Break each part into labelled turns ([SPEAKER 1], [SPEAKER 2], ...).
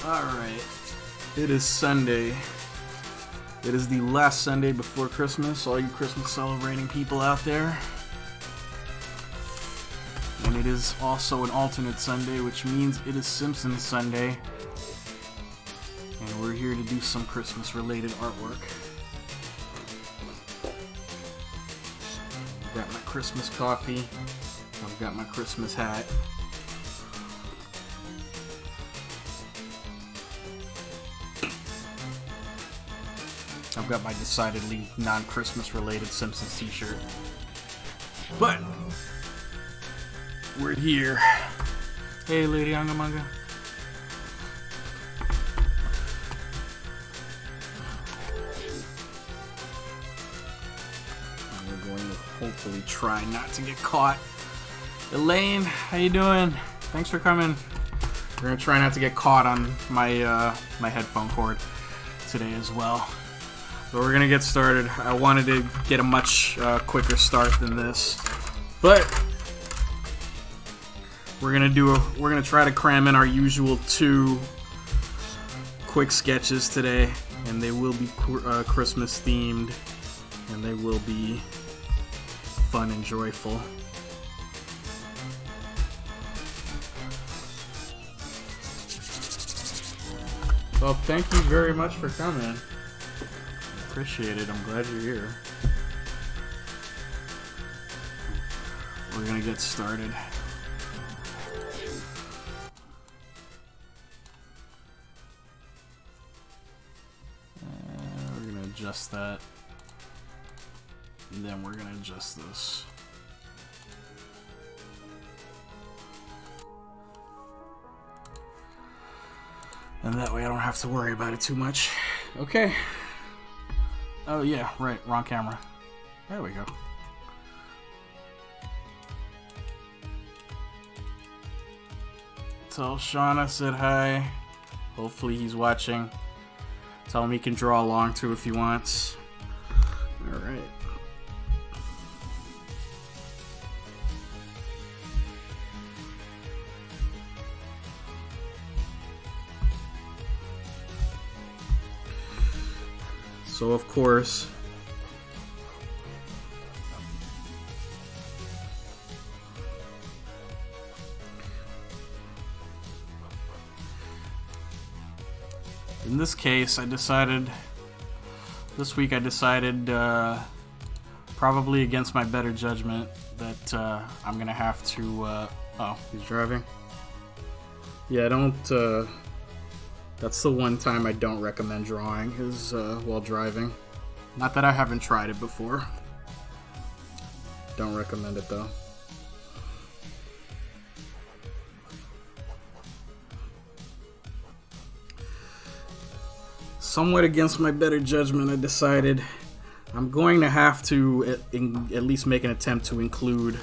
[SPEAKER 1] Alright, it is Sunday. It is the last Sunday before Christmas, all you Christmas celebrating people out there. And it is also an alternate Sunday, which means it is Simpsons Sunday. And we're here to do some Christmas related artwork. I've got my Christmas coffee. I've got my Christmas hat. I've got my decidedly non-Christmas related Simpsons t-shirt. But we're here. Hey, Lady Angamanga. We're going to hopefully try not to get caught. Elaine, how you doing? Thanks for coming. We're gonna try not to get caught on my my headphone cord today as well. But we're gonna get started. I wanted to get a much quicker start than this, but we're gonna try to cram in our usual 2 quick sketches today, and they will be Christmas themed, and they will be fun and joyful. Well, thank you very much for coming. Appreciate it. I'm glad you're here. We're gonna get started. We're gonna adjust that. And then we're gonna adjust this. And that way I don't have to worry about it too much. Okay. Oh yeah, right, wrong camera. There we go. Tell Sean I said hi. Hopefully he's watching. Tell him he can draw along too if he wants. Alright. So of course, in this case, this week I decided, probably against my better judgment, that I'm gonna have to, oh, he's driving? Yeah, that's the one time I don't recommend drawing, is while driving. Not that I haven't tried it before. Don't recommend it though. Somewhat against my better judgment, I decided I'm going to have to at least make an attempt to include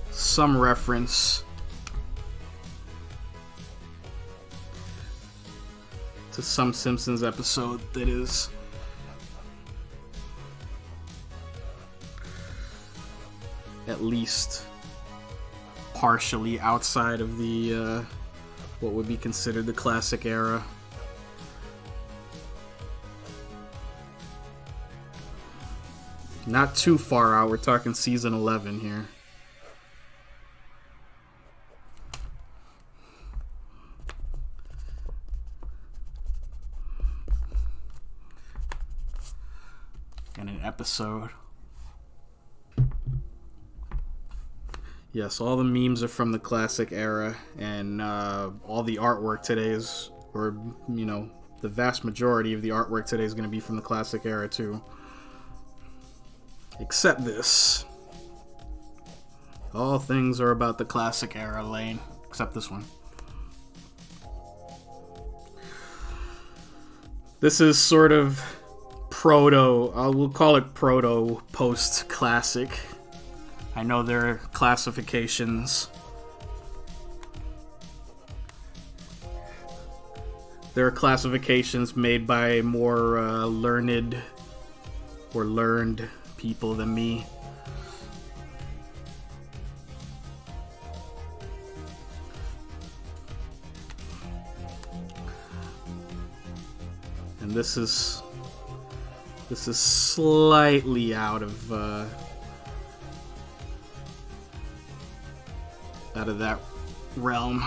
[SPEAKER 1] some reference to some Simpsons episode that is at least partially outside of the what would be considered the classic era. Not too far out, we're talking season 11 here. In an episode. Yes, all the memes are from the classic era, and all the artwork today is, or you know, the vast majority of the artwork today is going to be from the classic era too. Except this. All things are about the classic era, Lane. Except this one. This is sort of we'll call it proto post-classic. I know there are classifications. There are classifications made by more learned people than me. And this is slightly out of that realm,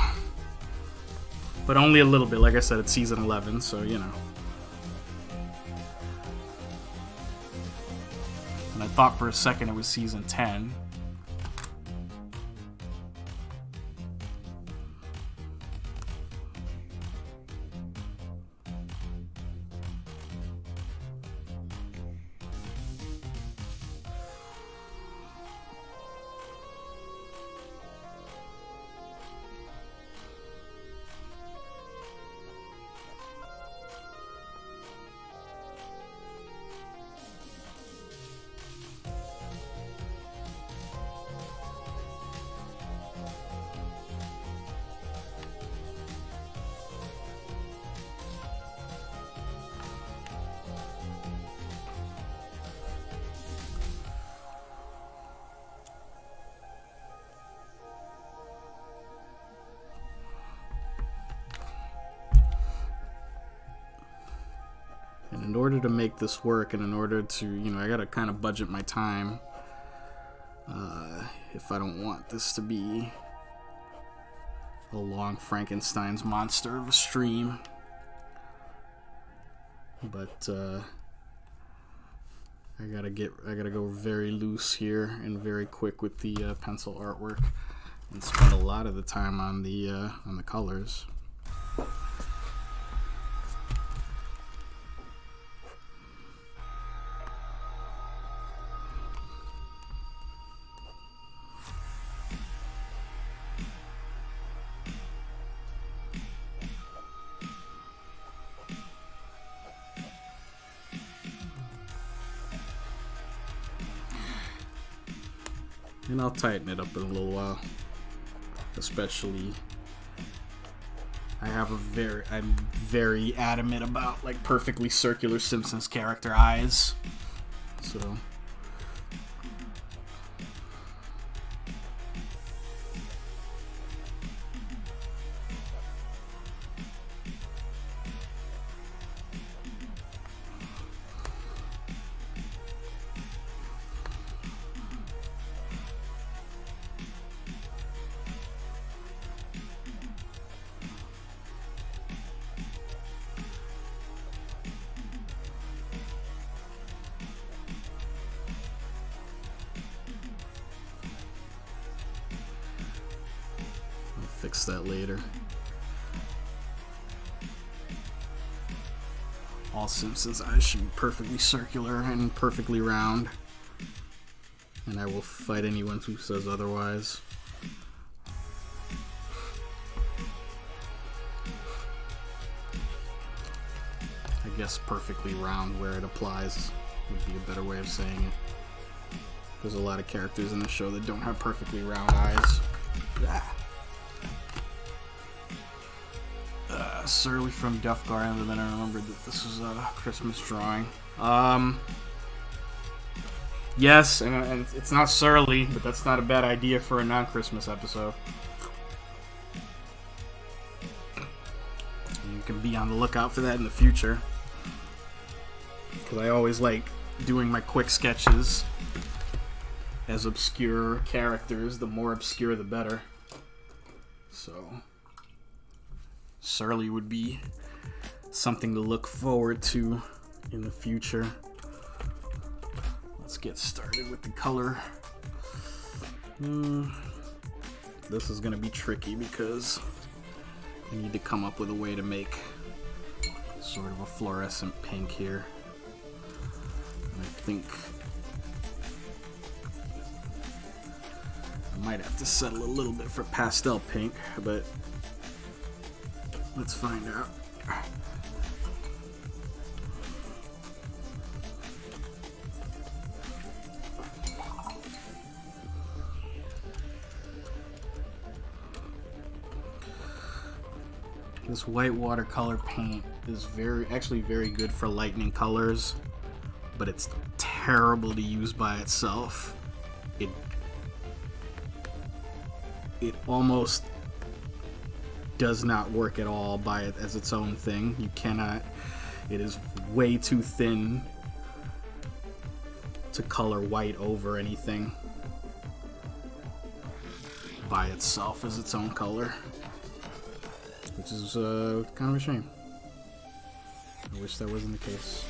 [SPEAKER 1] but only a little bit. Like I said, it's season 11, so you know. And I thought for a second it was season 10. And in order to make this work, and in order to, you know, I gotta kind of budget my time if I don't want this to be a long Frankenstein's monster of a stream. But I gotta go very loose here and very quick with the pencil artwork, and spend a lot of the time on the colors. And I'll tighten it up in a little while. Especially, I'm very adamant about like perfectly circular Simpsons character eyes. So fix that later. All Simpsons eyes should be perfectly circular and perfectly round, and I will fight anyone who says otherwise. I guess perfectly round where it applies would be a better way of saying it. There's a lot of characters in the show that don't have perfectly round eyes. Surly from Duff Garden, but then I remembered that this was a Christmas drawing. Yes, and it's not Surly, but that's not a bad idea for a non-Christmas episode. You can be on the lookout for that in the future, because I always like doing my quick sketches as obscure characters. The more obscure, the better. So Surly would be something to look forward to in the future. Let's get started with the color. This is going to be tricky because I need to come up with a way to make sort of a fluorescent pink here. And I think I might have to settle a little bit for pastel pink, but let's find out. This white watercolor paint is actually very good for lightning colors, but it's terrible to use by itself. It almost does not work at all by it as its own thing. You cannot. It is way too thin to color white over anything by itself as its own color, which is kind of a shame. I wish that wasn't the case.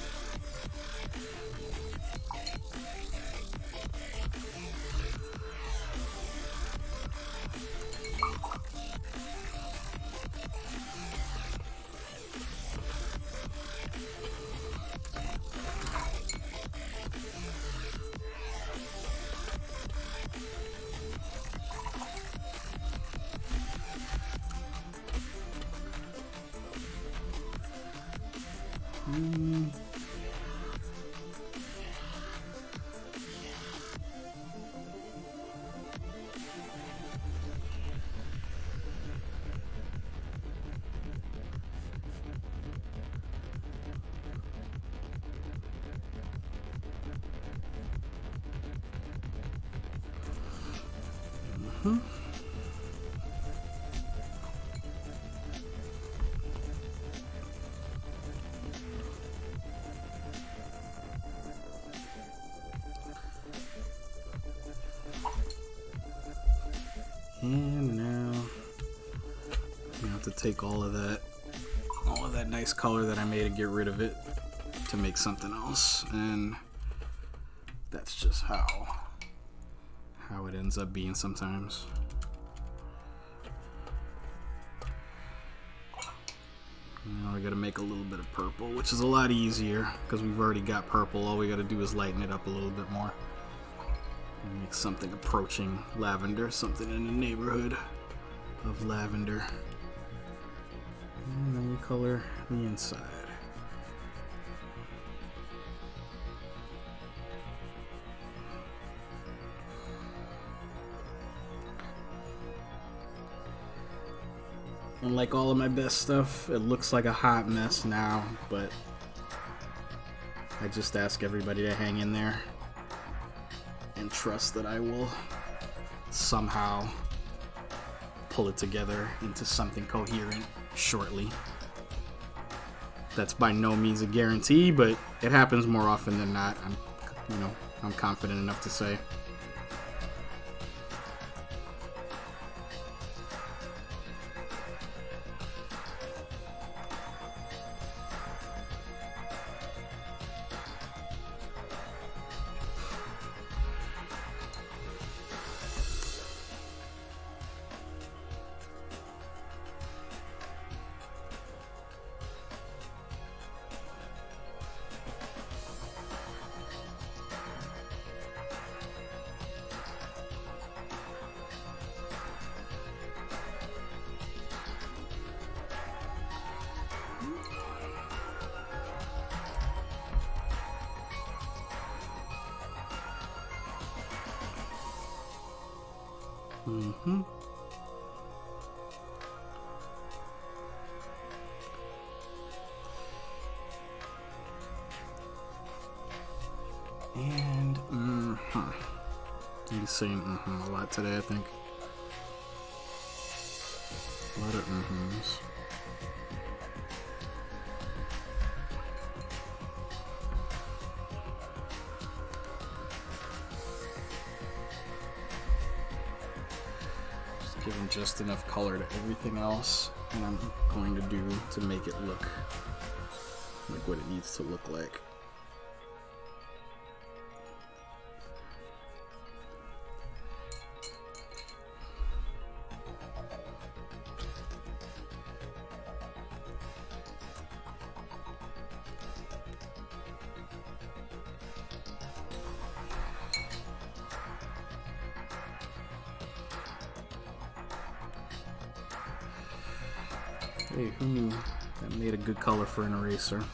[SPEAKER 1] And now I have to take all of that nice color that I made and get rid of it to make something else, and that's just how it ends up being sometimes. Now we gotta make a little bit of purple, which is a lot easier because we've already got purple. All we gotta do is lighten it up a little bit more. Make something approaching lavender, something in the neighborhood of lavender. And then we color the inside. And like all of my best stuff, it looks like a hot mess now, but I just ask everybody to hang in there and trust that I will somehow pull it together into something coherent shortly. That's by no means a guarantee, but it happens more often than not. I'm confident enough to say. And he's saying a lot today, I think. A lot of Just giving just enough color to everything else, and I'm going to do to make it look like what it needs to look like. Hey, who knew that made a good color for an eraser?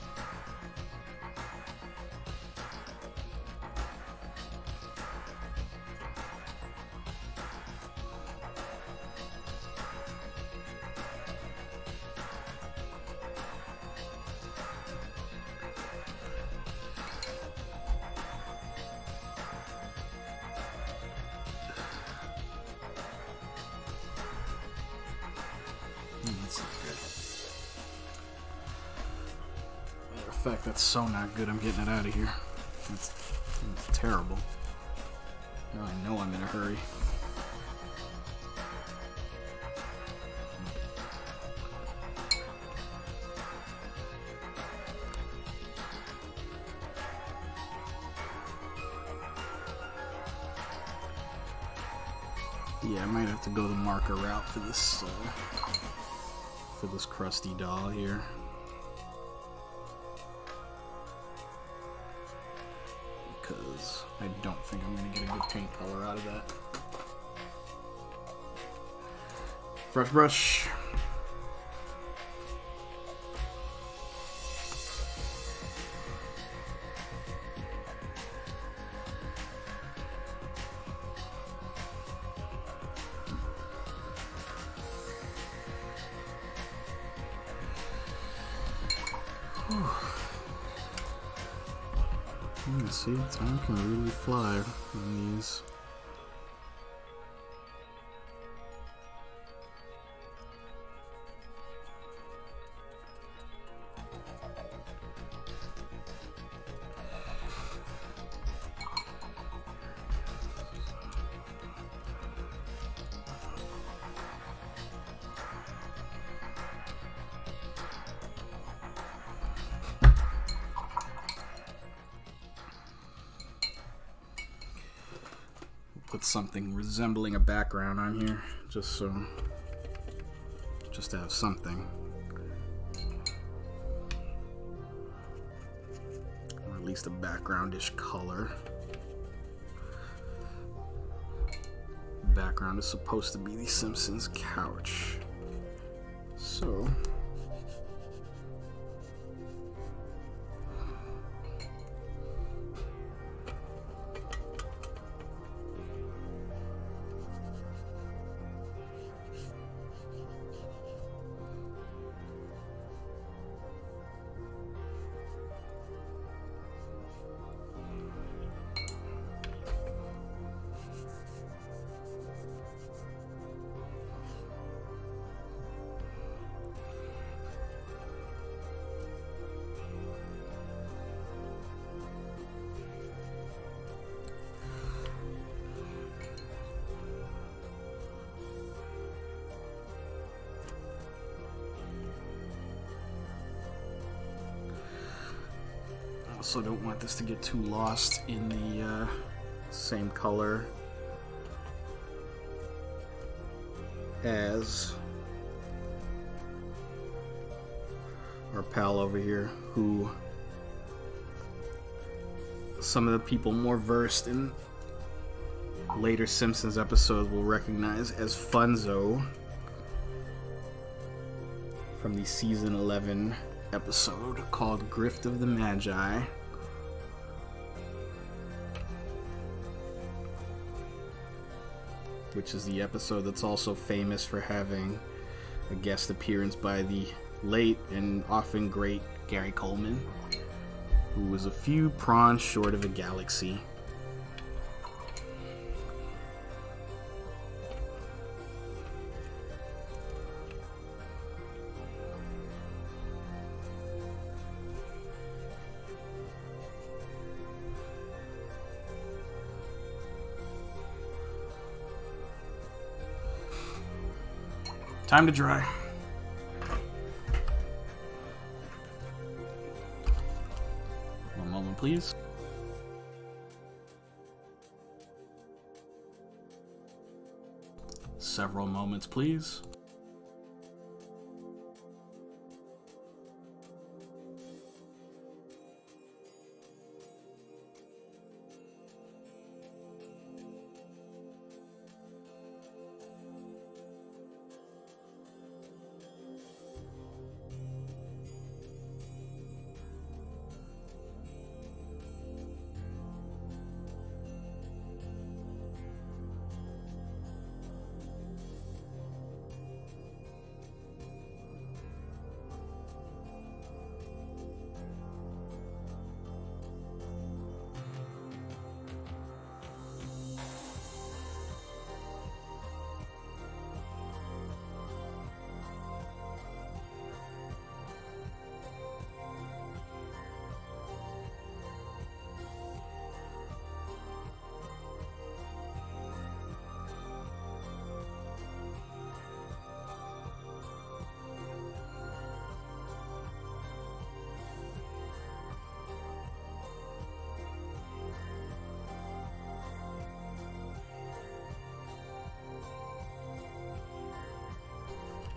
[SPEAKER 1] fact, that's so not good. I'm getting it out of here. That's terrible. Now I know I'm in a hurry. Yeah, I might have to go the marker route for this crusty doll here. Because I don't think I'm going to get a good paint color out of that. Fresh brush. See, time can really fly on these. Put something resembling a background on here, just to have something, or at least a backgroundish color. The background is supposed to be the Simpsons couch, so. Also don't want this to get too lost in the same color as our pal over here, who some of the people more versed in later Simpsons episodes will recognize as Funzo from the season 11 episode called Grift of the Magi. Which is the episode that's also famous for having a guest appearance by the late and often great Gary Coleman, who was a few prawns short of a galaxy. Time to dry. One moment, please. Several moments, please.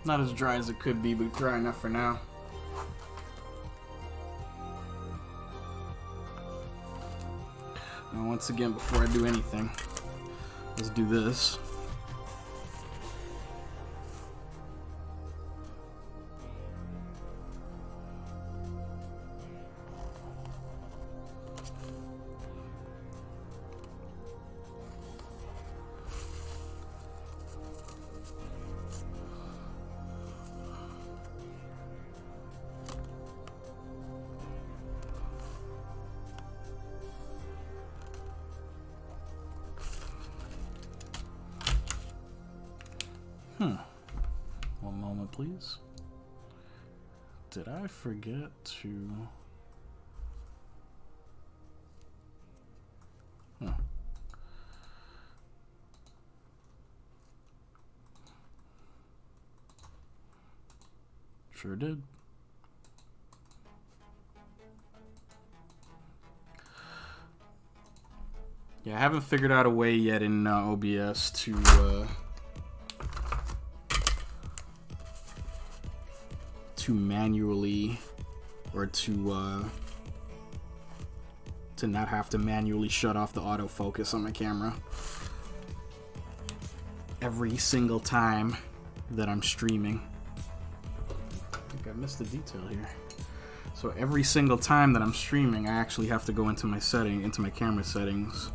[SPEAKER 1] Not as dry as it could be, but dry enough for now. Now, once again, before I do anything, let's do this. One moment, please. Did I forget to... Sure did. Yeah, I haven't figured out a way yet in OBS to manually, or to not have to manually shut off the autofocus on my camera every single time that I'm streaming. I think I missed a detail here. So every single time that I'm streaming, I actually have to go into my camera settings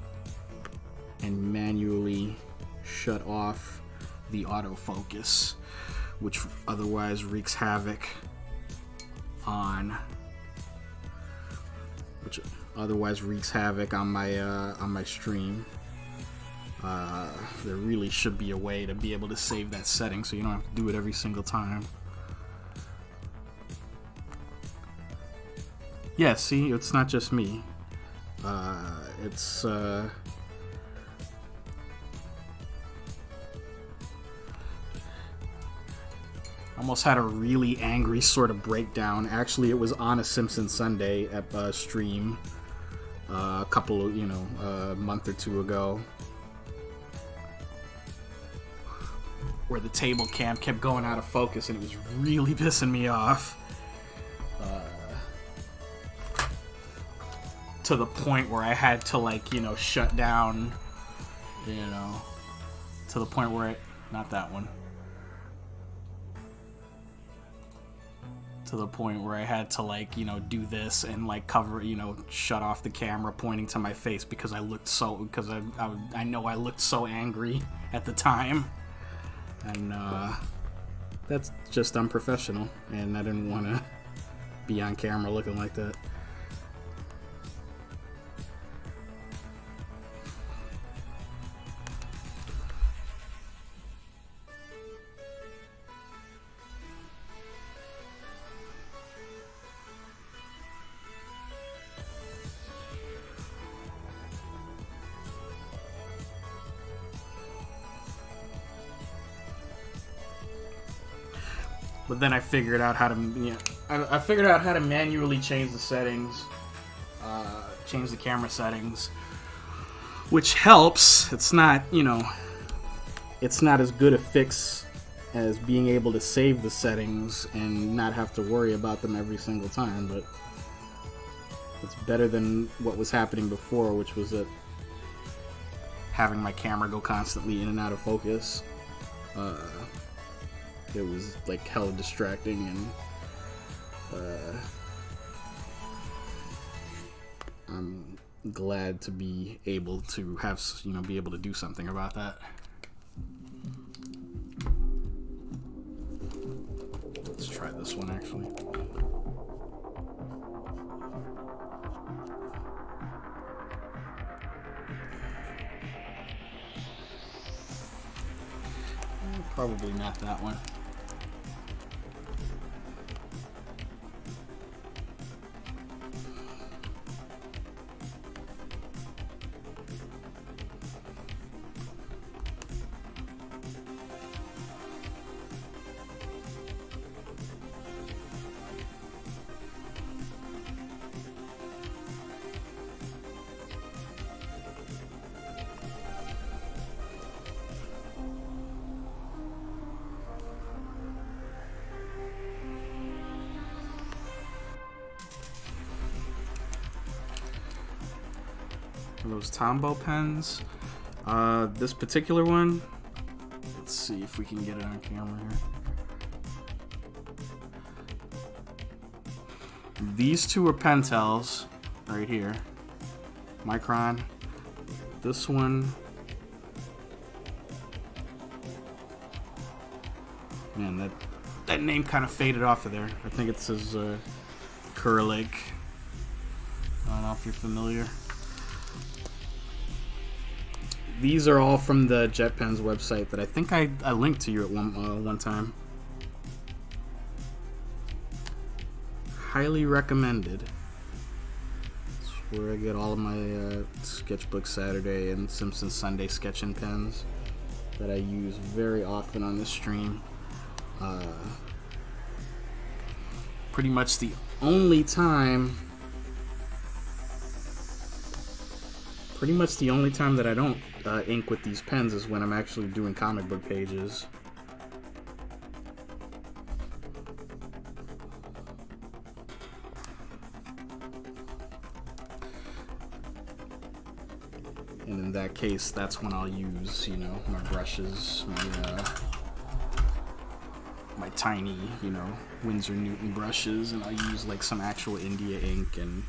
[SPEAKER 1] and manually shut off the autofocus, which otherwise wreaks havoc on my stream. There really should be a way to be able to save that setting so you don't have to do it every single time. Yeah, see, it's not just me. It's almost had a really angry sort of breakdown. Actually, it was on a Simpsons Sunday at stream a couple of, a month or two ago, where the table cam kept going out of focus and it was really pissing me off. To the point where I had to shut down, to the point where not that one. To the point where I had to do this and cover, shut off the camera pointing to my face because I know I looked so angry at the time, and that's just unprofessional, and I didn't want to be on camera looking like that. But then I figured out how to, I figured out how to manually change the settings, change the camera settings, which helps. It's not, it's not as good a fix as being able to save the settings and not have to worry about them every single time, but it's better than what was happening before, which was that having my camera go constantly in and out of focus. It was hella distracting, and I'm glad to be able to have, be able to do something about that. Let's try this one actually. Probably not that one. for those Tombow pens. This particular one, let's see if we can get it on camera here. These two are Pentels right here, Micron. This one, man, that name kind of faded off of there. I think it says Curlic. I don't know if you're familiar. These are all from the JetPens website that I think I linked to you at one time. Highly recommended. It's where I get all of my Sketchbook Saturday and Simpsons Sunday sketching pens that I use very often on the stream. Pretty much the only time that I don't ink with these pens is when I'm actually doing comic book pages. And in that case, that's when I'll use, my brushes, my tiny, Winsor Newton brushes, and I'll use like some actual India ink, and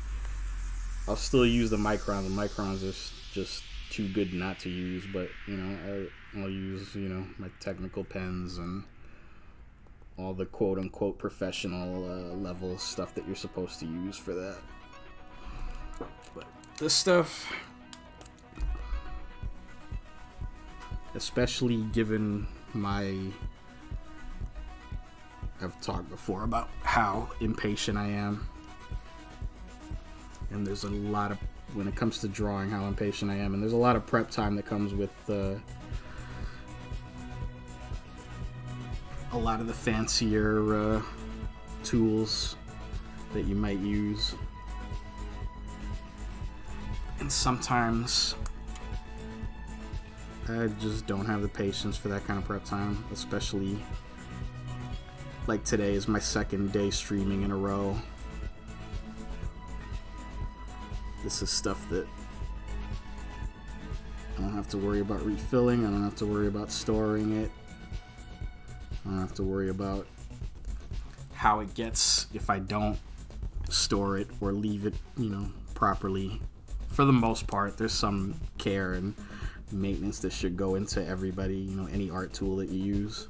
[SPEAKER 1] I'll still use the Microns. The Microns are just too good not to use, but I'll use my technical pens and all the quote-unquote professional level stuff that you're supposed to use for that. But this stuff, especially given I've talked before about how impatient I am, and there's a lot of, when it comes to drawing, how impatient I am, and there's a lot of prep time that comes with a lot of the fancier tools that you might use, and sometimes I just don't have the patience for that kind of prep time, especially like today is my second day streaming in a row. This is stuff that I don't have to worry about refilling, I don't have to worry about storing it, I don't have to worry about how it gets if I don't store it or leave it, properly. For the most part, there's some care and maintenance that should go into everybody, any art tool that you use.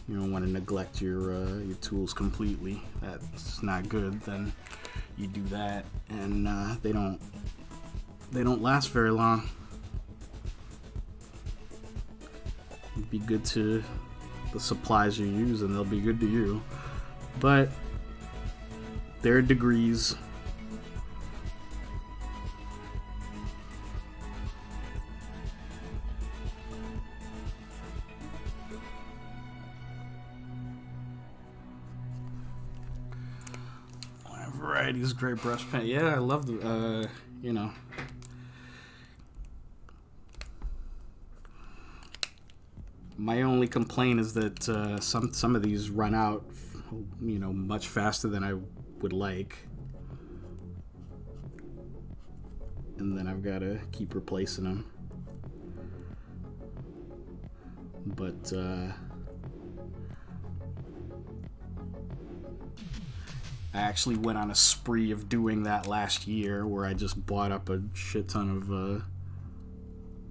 [SPEAKER 1] You don't want to neglect your tools completely. That's not good. Then you do that, and they don't last very long. Be good to the supplies you use, and they'll be good to you. But there are degrees. Varieties, great brush pen. Yeah, I love the, my only complaint is that some of these run out, much faster than I would like, and then I've got to keep replacing them. But I actually went on a spree of doing that last year, where I just bought up a shit ton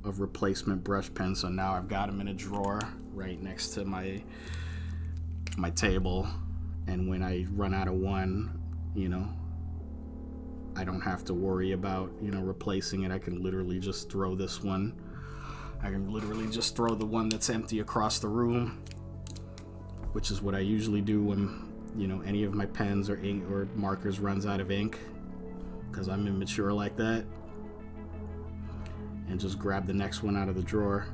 [SPEAKER 1] of replacement brush pens. So now I've got them in a drawer right next to my table, and when I run out of one, I don't have to worry about replacing it. I can literally just throw this one. I can literally just throw the one that's empty across the room, which is what I usually do when any of my pens or ink or markers runs out of ink, because I'm immature like that, and just grab the next one out of the drawer.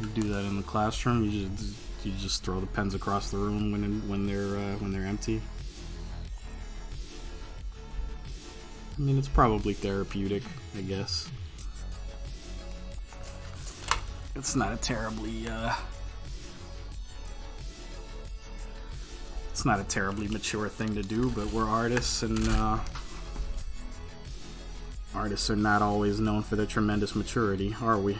[SPEAKER 1] You do that in the classroom. You just throw the pens across the room when they're empty. I mean, it's probably therapeutic, I guess. It's not a terribly, it's not a terribly mature thing to do, but we're artists, and artists are not always known for their tremendous maturity, are we?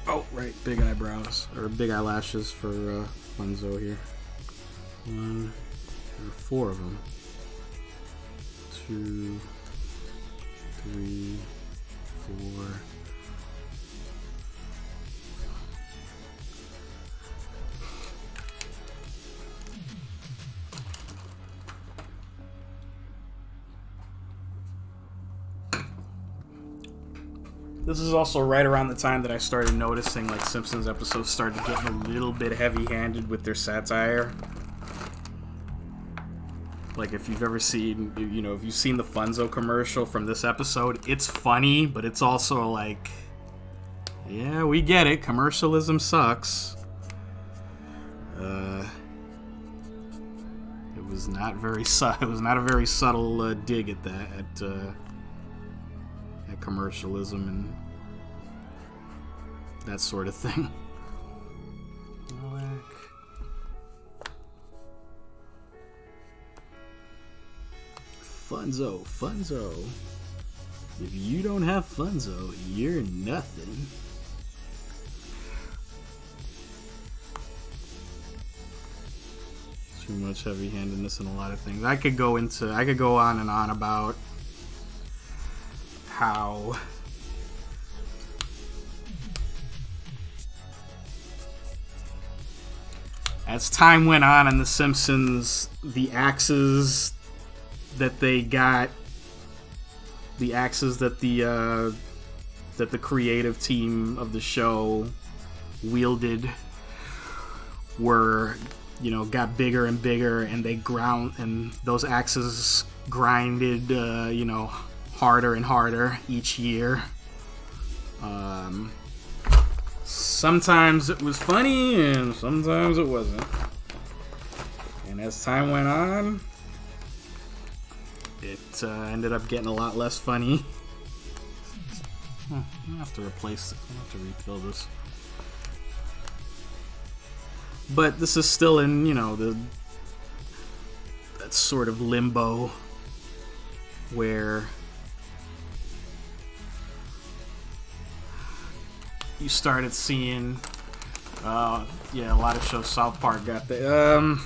[SPEAKER 1] Oh, right, big eyebrows, or big eyelashes for Funzo here. 1, or 4 of them. 2, 3, 4. This is also right around the time that I started noticing, like, Simpsons episodes started getting a little bit heavy-handed with their satire. Like, if you've ever seen, you know, if you've seen the Funzo commercial from this episode, it's funny, but it's also like, yeah, we get it. Commercialism sucks. It was not very it was not a very subtle dig at that, at commercialism and that sort of thing. Funzo. If you don't have Funzo, you're nothing. Too much heavy-handedness in a lot of things. I could go on and on about how as time went on in The Simpsons, the axes that they got, the axes that the creative team of the show wielded were, you know, got bigger and bigger, and and those axes grinded, you know, harder and harder each year. Sometimes it was funny, and sometimes it wasn't. And as time went on, it ended up getting a lot less funny. I have to replace it. I have to refill this. But this is still in, you know, that sort of limbo where you started seeing, yeah, a lot of shows. South Park got the.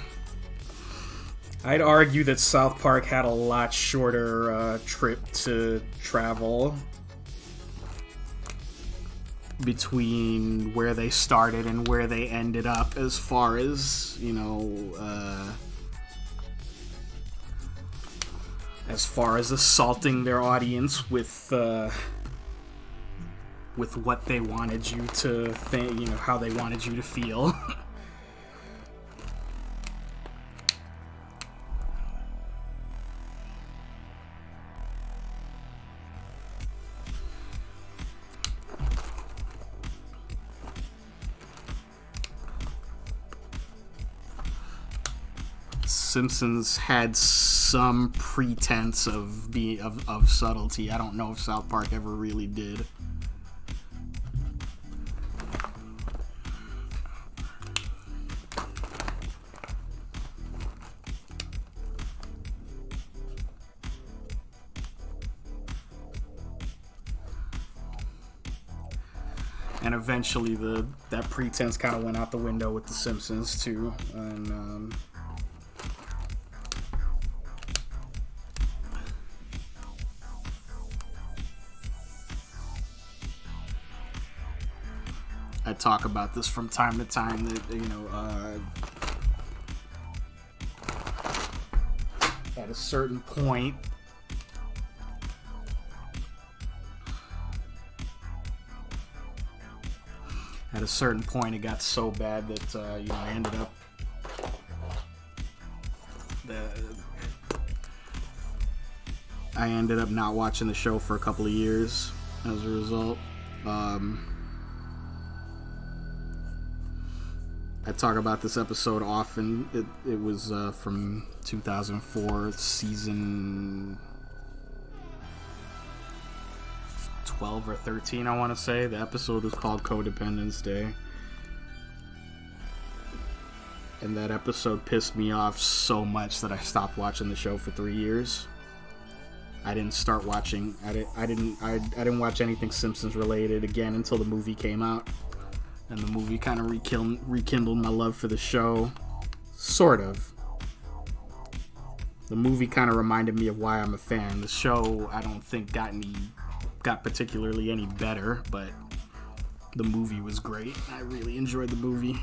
[SPEAKER 1] I'd argue that South Park had a lot shorter trip to travel between where they started and where they ended up, as far as, you know, as far as assaulting their audience with what they wanted you to think, you know, how they wanted you to feel. Simpsons had some pretense of subtlety. I don't know if South Park ever really did. And eventually that pretense kind of went out the window with The Simpsons too. And I talk about this from time to time, that, you know, at a certain point, at a certain point, it got so bad that I ended up not watching the show for a couple of years as a result. I talk about this episode often. It was from 2004, season 12 or 13, I want to say. The episode was called Codependence Day. And that episode pissed me off so much that I stopped watching the show for 3 years. I didn't start watching. I didn't watch anything Simpsons related again until the movie came out. And the movie kind of rekindled my love for the show. Sort of. The movie kind of reminded me of why I'm a fan. The show, I don't think, got particularly any better, but the movie was great. I really enjoyed the movie.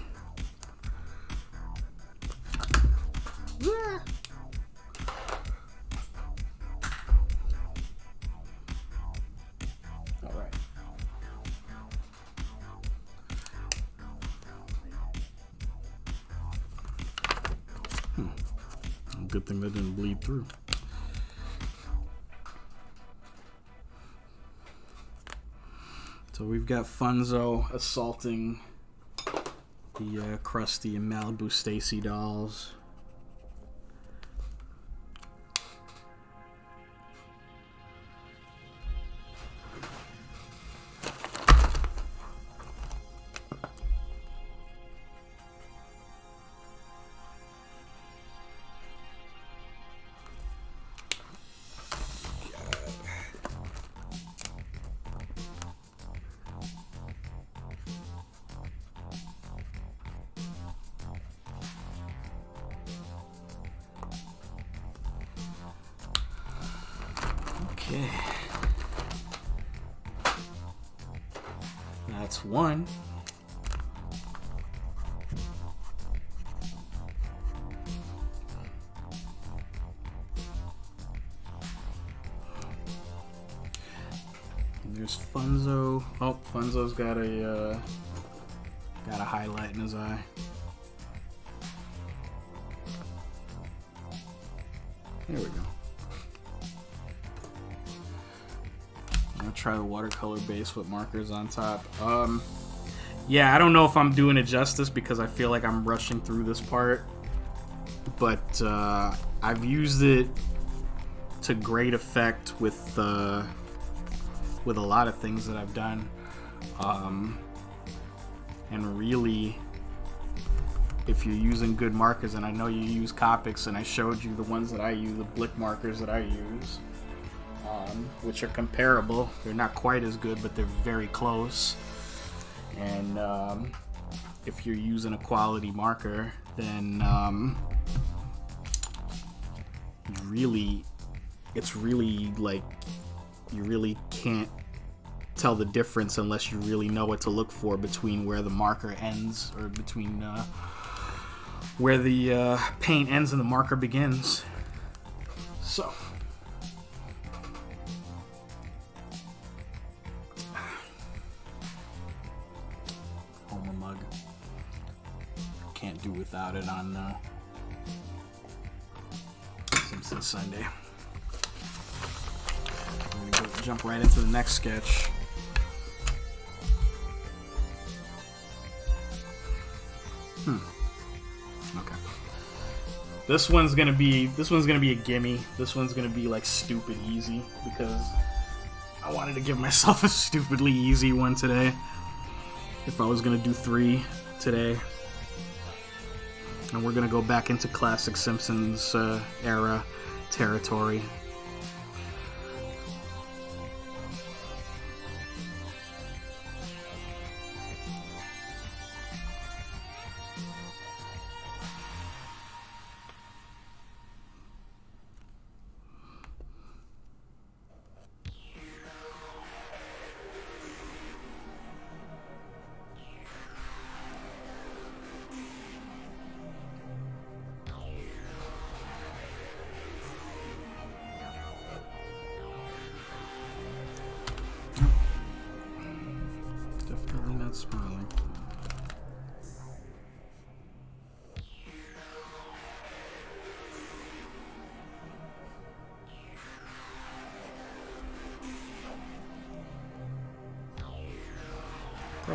[SPEAKER 1] Yeah. Good thing that didn't bleed through. So we've got Funzo assaulting the Krusty and Malibu Stacy dolls. Okay. That's one. And there's Funzo. Oh, Funzo's got a highlight in his eye. There we go. I'm gonna try the watercolor base with markers on top. Yeah, I don't know if I'm doing it justice because I feel like I'm rushing through this part, but I've used it to great effect with a lot of things that I've done, and really, if you're using good markers, and I know you use Copics, and I showed you the ones that I use, the Blick markers that I use, which are comparable. They're not quite as good, but they're very close. And if you're using a quality marker, then it's really like you really can't tell the difference unless you really know what to look for between where the marker ends or between where the paint ends and the marker begins. So Homer mug. Can't do without it on Simpsons Sunday. We're gonna jump right into the next sketch. Okay. This one's gonna be a gimme. This one's gonna be like stupid easy because I wanted to give myself a stupidly easy one today. If I was gonna do 3 today. And we're gonna go back into classic Simpsons era territory.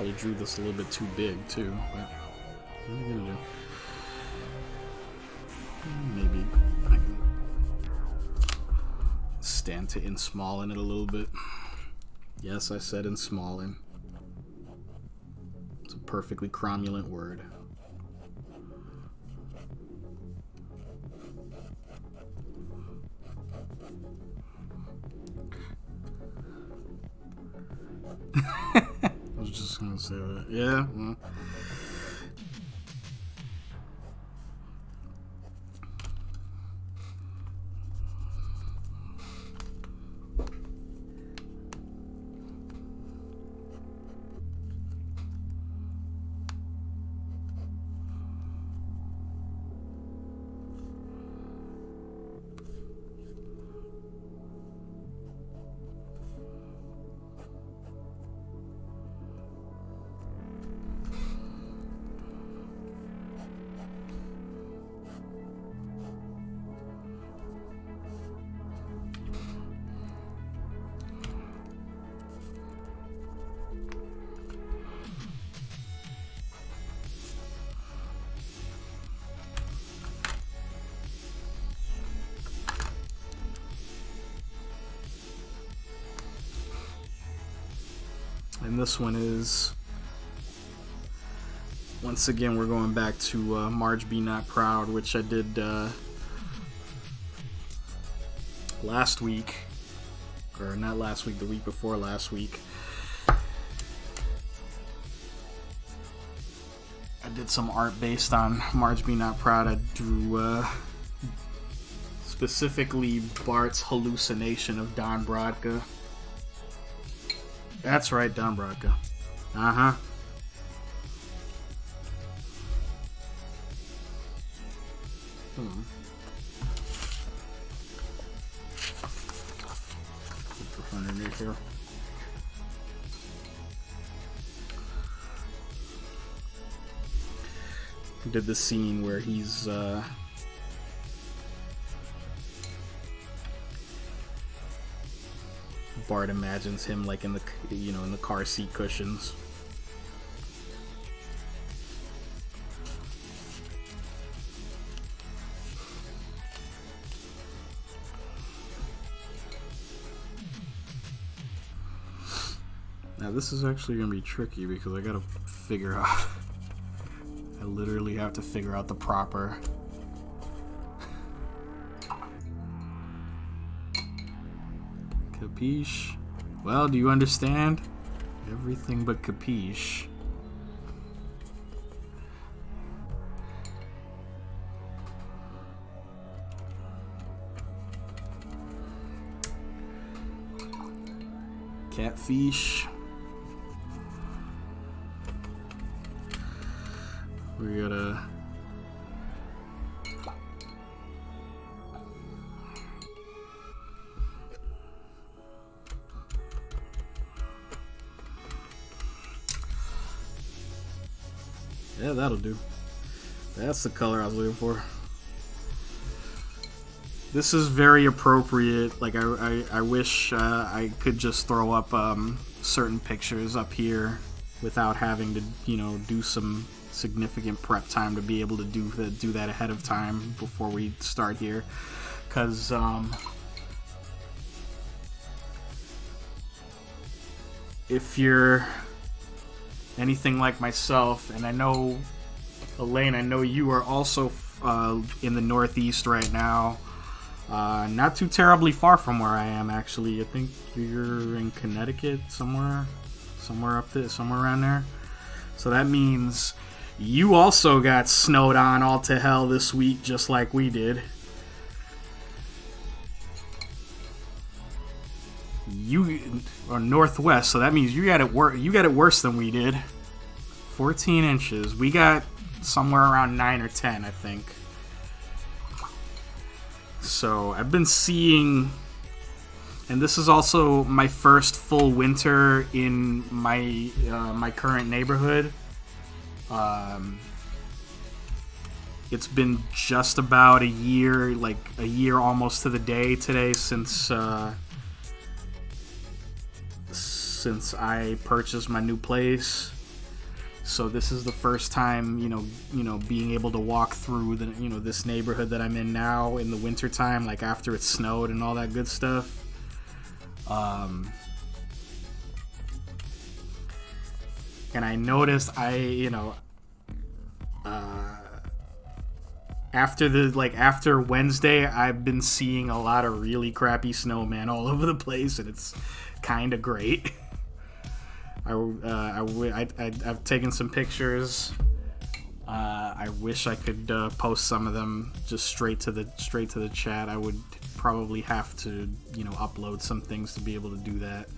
[SPEAKER 1] probably drew this a little bit too big too, but what are you gonna do? Maybe I can stand to in-smallin it a little bit. Yes, I said in-smallin. It's a perfectly cromulent word. I was just gonna say that. Yeah. Well. And this one is, once again, we're going back to Marge Be Not Proud, which I did last week, or not last week, the week before last week. I did some art based on Marge Be Not Proud. I drew specifically Bart's hallucination of Don Brodka. That's right, Don Brodka. Uh-huh. Put underneath here. Did the scene where he's Bart imagines him like in the, in the car seat cushions. Now this is actually gonna be tricky because I gotta figure out. I literally have to figure out the proper. Capiche? Well, do you understand? Everything but capiche. Catfish. We gotta. Yeah, that'll do. That's the color I was looking for. This is very appropriate. Like, I wish I could just throw up certain pictures up here without having to, do some significant prep time to be able to do that ahead of time before we start here. Because, if you're anything like myself, and I know, Elaine, I know you are also in the Northeast right now. Not too terribly far from where I am, actually. I think you're in Connecticut, somewhere up there, somewhere around there. So that means you also got snowed on all to hell this week, just like we did. You are Northwest, so that means you got it worse than we did. 14 inches. We got somewhere around 9 or 10, I think. So I've been seeing, and this is also my first full winter in my my current neighborhood. It's been just about a year almost to the day today since I purchased my new place. So this is the first time, being able to walk through this neighborhood that I'm in now in the wintertime, like after it snowed and all that good stuff. And I noticed after Wednesday, I've been seeing a lot of really crappy snowman all over the place, and it's kind of great. I've taken some pictures. I wish I could post some of them just straight to the chat. I would probably have to upload some things to be able to do that.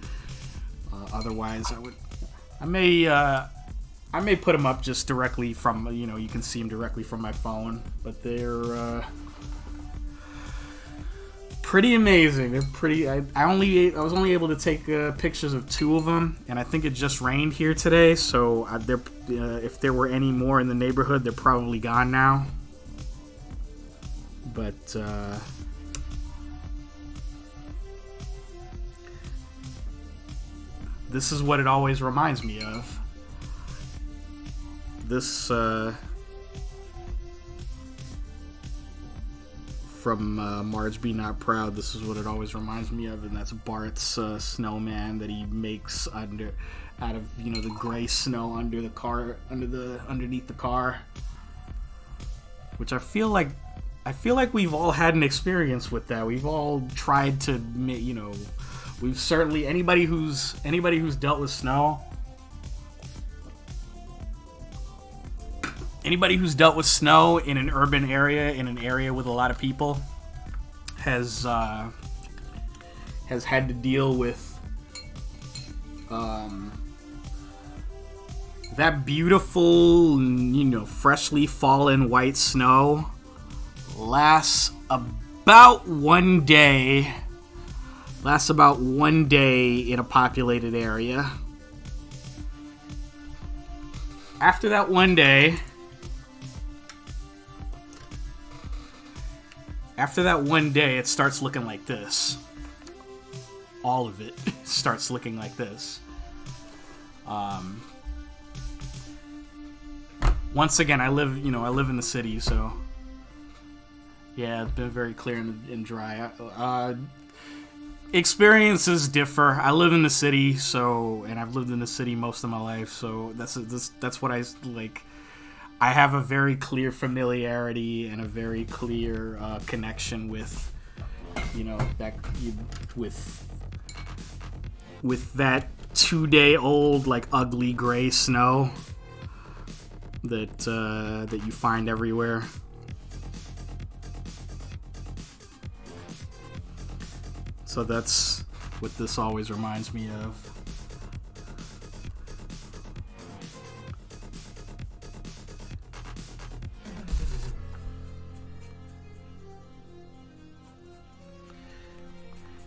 [SPEAKER 1] Otherwise, I may put them up just directly from you can see them directly from my phone, but they're pretty amazing. They're pretty. I was only able to take pictures of 2 of them, and I think it just rained here today. So if there were any more in the neighborhood, they're probably gone now. But this is what it always reminds me of. This from Marge Be Not Proud. This is what it always reminds me of, and that's Bart's snowman that he makes out of the gray snow under the car, underneath the car. Which I feel like we've all had an experience with that. We've all tried to, we've certainly anybody who's dealt with snow. Anybody who's dealt with snow in an urban area, in an area with a lot of people, has had to deal with that beautiful, freshly fallen white snow lasts about one day in a populated area. After that one day, it starts looking like this. All of it starts looking like this. Once again, I live in the city, so yeah, it's been very clear and dry. Experiences differ. I live in the city, and I've lived in the city most of my life, so that's what I like. I have a very clear familiarity and a very clear connection with, with that 2-day-old ugly gray snow that you find everywhere. So that's what this always reminds me of.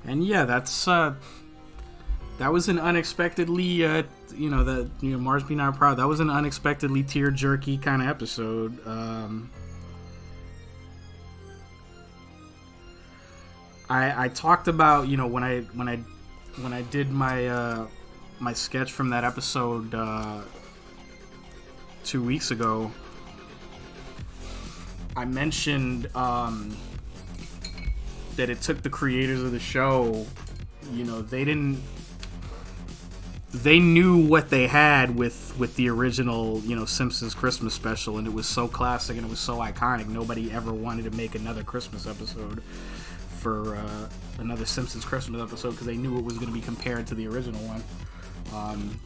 [SPEAKER 1] And yeah, that was an unexpectedly, Marge Be Not Proud. That was an unexpectedly tear-jerky kind of episode. I talked about, when I did my my sketch from that episode 2 weeks ago. I mentioned that it took the creators of the show, they knew what they had with the original, Simpsons Christmas special, and it was so classic and it was so iconic. Nobody ever wanted to make another Christmas episode for another Simpsons Christmas episode because they knew it was going to be compared to the original one.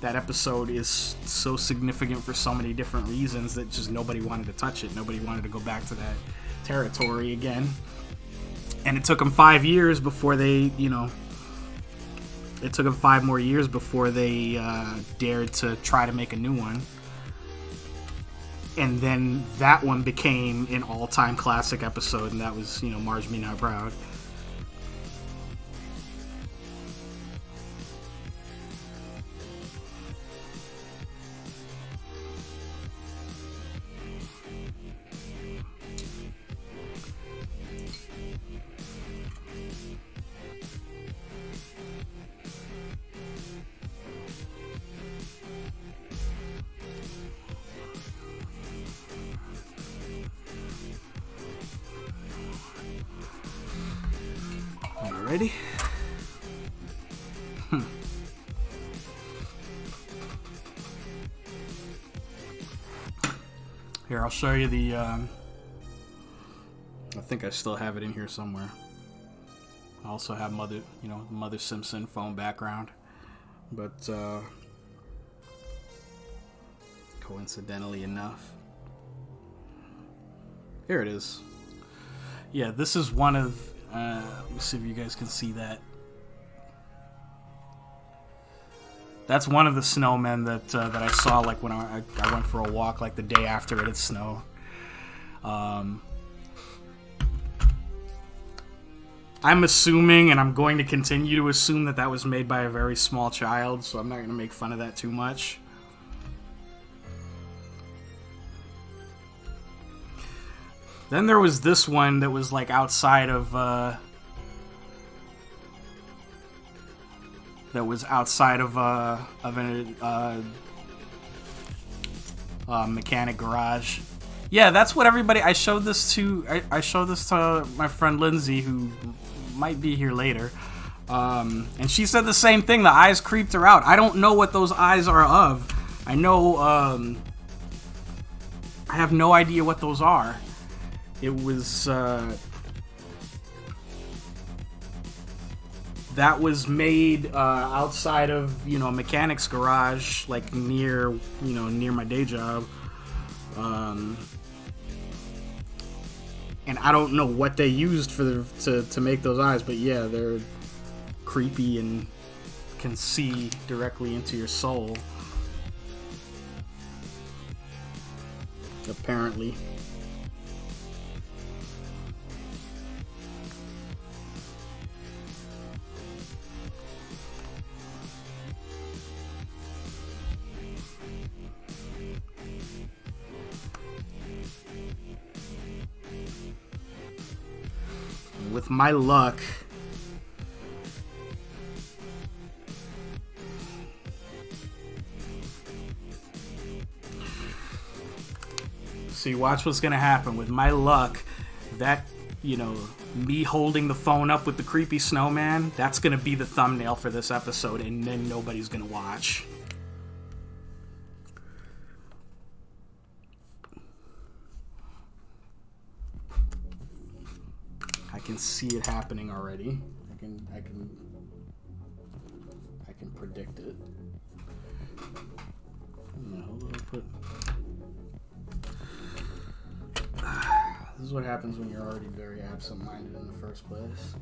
[SPEAKER 1] That episode is so significant for so many different reasons that just nobody wanted to touch it. Nobody wanted to go back to that territory again. And it took them 5 years before they, it took them 5 more years before they dared to try to make a new one. And then that one became an all-time classic episode, and that was, Marge Be Not Proud. Alrighty. Here, I'll show you the, I think I still have it in here somewhere. I also have Mother Simpson phone background. But, coincidentally enough, here it is. Yeah, this is one of, let me see if you guys can see that. That's one of the snowmen that I saw, like, when I went for a walk, like, the day after it had snowed. I'm assuming, and I'm going to continue to assume, that was made by a very small child, so I'm not going to make fun of that too much. Then there was this one that was, like, outside of, a mechanic garage. Yeah, that's what everybody. I showed this to. I showed this to my friend Lindsay, who might be here later, and she said the same thing. The eyes creeped her out. I don't know what those eyes are of. I know. I have no idea what those are. It was. That was made outside of, a mechanic's garage, like near my day job. And I don't know what they used to make those eyes, but yeah, they're creepy and can see directly into your soul. Apparently. With my luck, see, watch what's gonna happen. With my luck, that, me holding the phone up with the creepy snowman, that's gonna be the thumbnail for this episode, and then nobody's gonna watch. I can see it happening already. I can predict it. Hold on, this is what happens when you're already very absent-minded in the first place.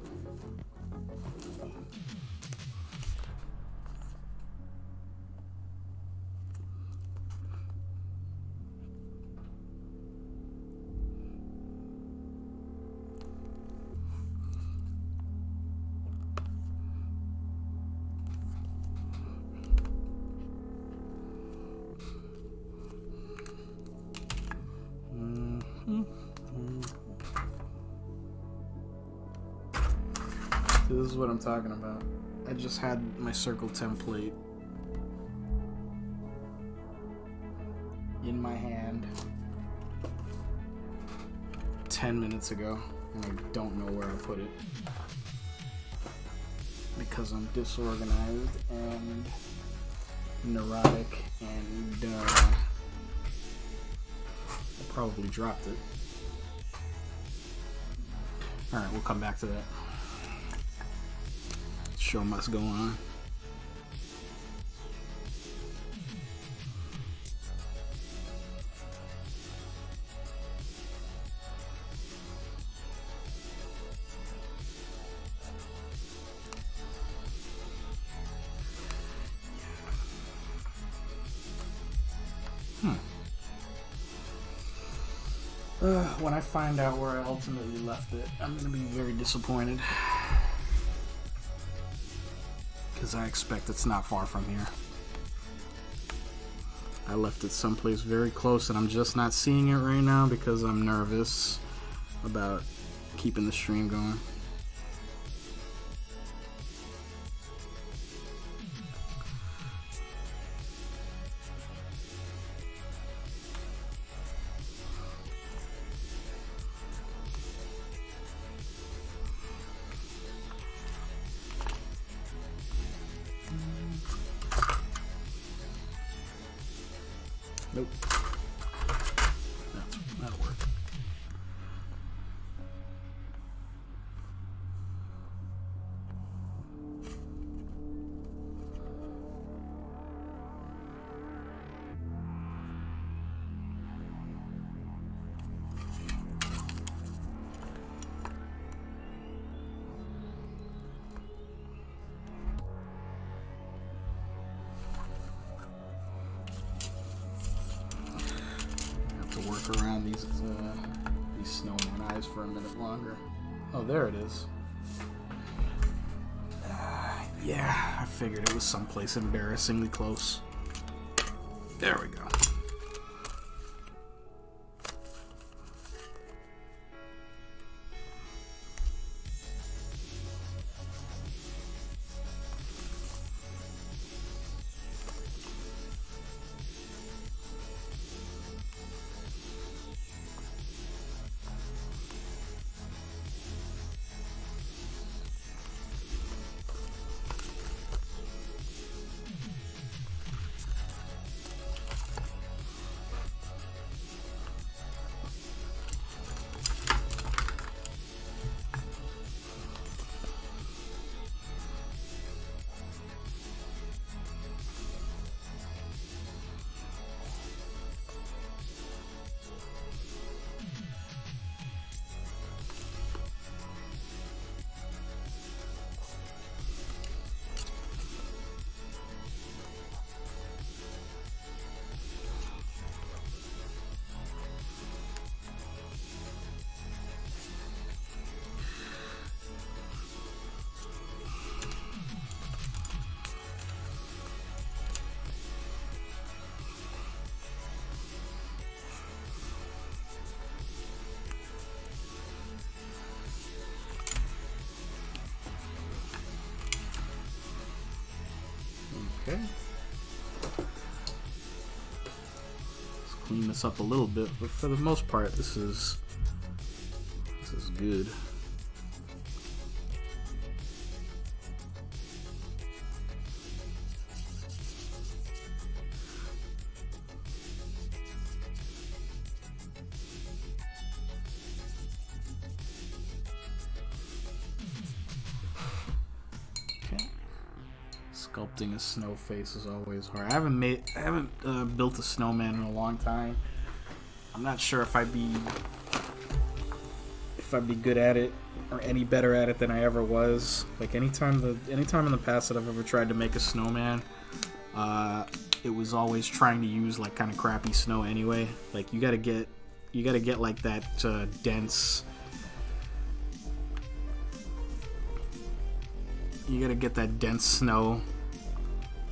[SPEAKER 1] This is what I'm talking about. I just had my circle template in my hand 10 minutes ago, and I don't know where I put it because I'm disorganized and neurotic, and I probably dropped it. Alright, we'll come back to that. Show must go on. When I find out where I ultimately left it, I'm going to be very disappointed. Because I expect it's not far from here. I left it someplace very close, and I'm just not seeing it right now because I'm nervous about keeping the stream going. Nope. That'll work. Work around these snowman eyes for a minute longer. Oh, there it is. Yeah, I figured it was someplace embarrassingly close. There we go. Okay. Let's clean this up a little bit, but for the most part, this is good. Sculpting a snow face is always hard. I haven't built a snowman in a long time. I'm not sure if I'd be good at it or any better at it than I ever was. Like anytime in the past that I've ever tried to make a snowman, it was always trying to use like kind of crappy snow anyway. Like you gotta get like that dense. You gotta get that dense snow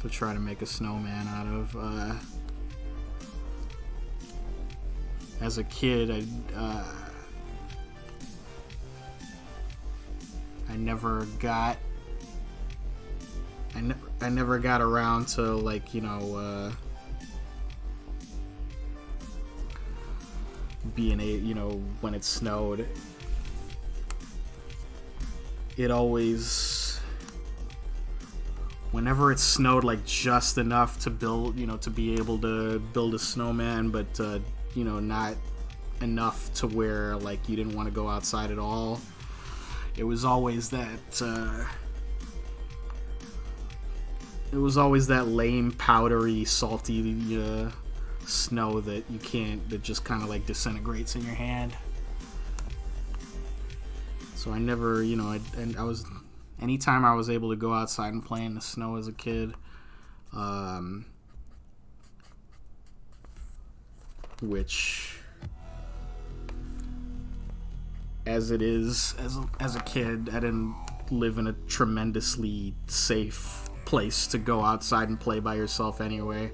[SPEAKER 1] to try to make a snowman out of. As a kid, I never got around to like being when it snowed. It always. Whenever it snowed like just enough to build, to be able to build a snowman, but not enough to where like you didn't want to go outside at all. It was always that lame, powdery, salty snow that just kind of like disintegrates in your hand. So I never, anytime I was able to go outside and play in the snow as a kid, which, as it is, as a kid, I didn't live in a tremendously safe place to go outside and play by yourself anyway.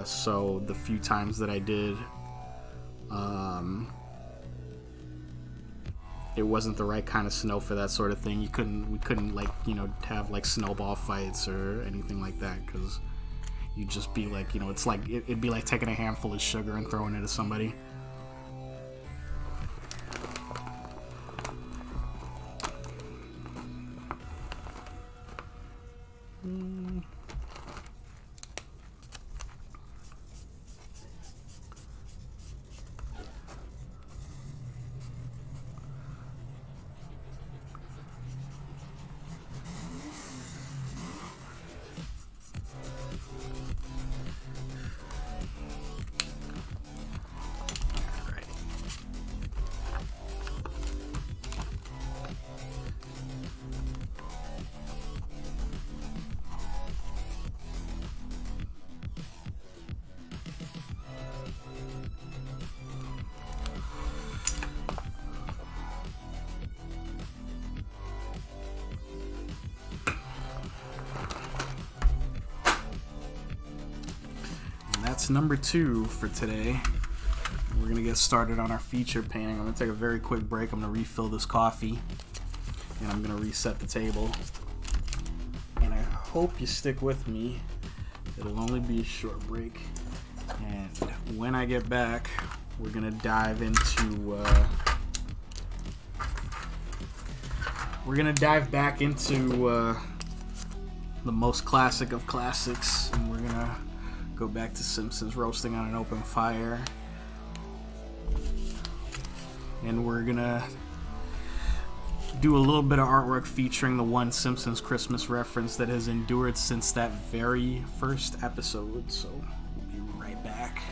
[SPEAKER 1] So the few times that I did, it wasn't the right kind of snow for that sort of thing. We couldn't like have like snowball fights or anything like that, because you'd just be like, it's like it'd be like taking a handful of sugar and throwing it at somebody. piece number 2 for today. We're gonna get started on our feature painting. I'm gonna take a very quick break. I'm gonna refill this coffee, and I'm gonna reset the table. And I hope you stick with me. It'll only be a short break. And when I get back, we're gonna dive back into the most classic of classics, and we're gonna go back to Simpsons Roasting on an Open Fire, and we're gonna do a little bit of artwork featuring the one Simpsons Christmas reference that has endured since that very first episode. So we'll be right back.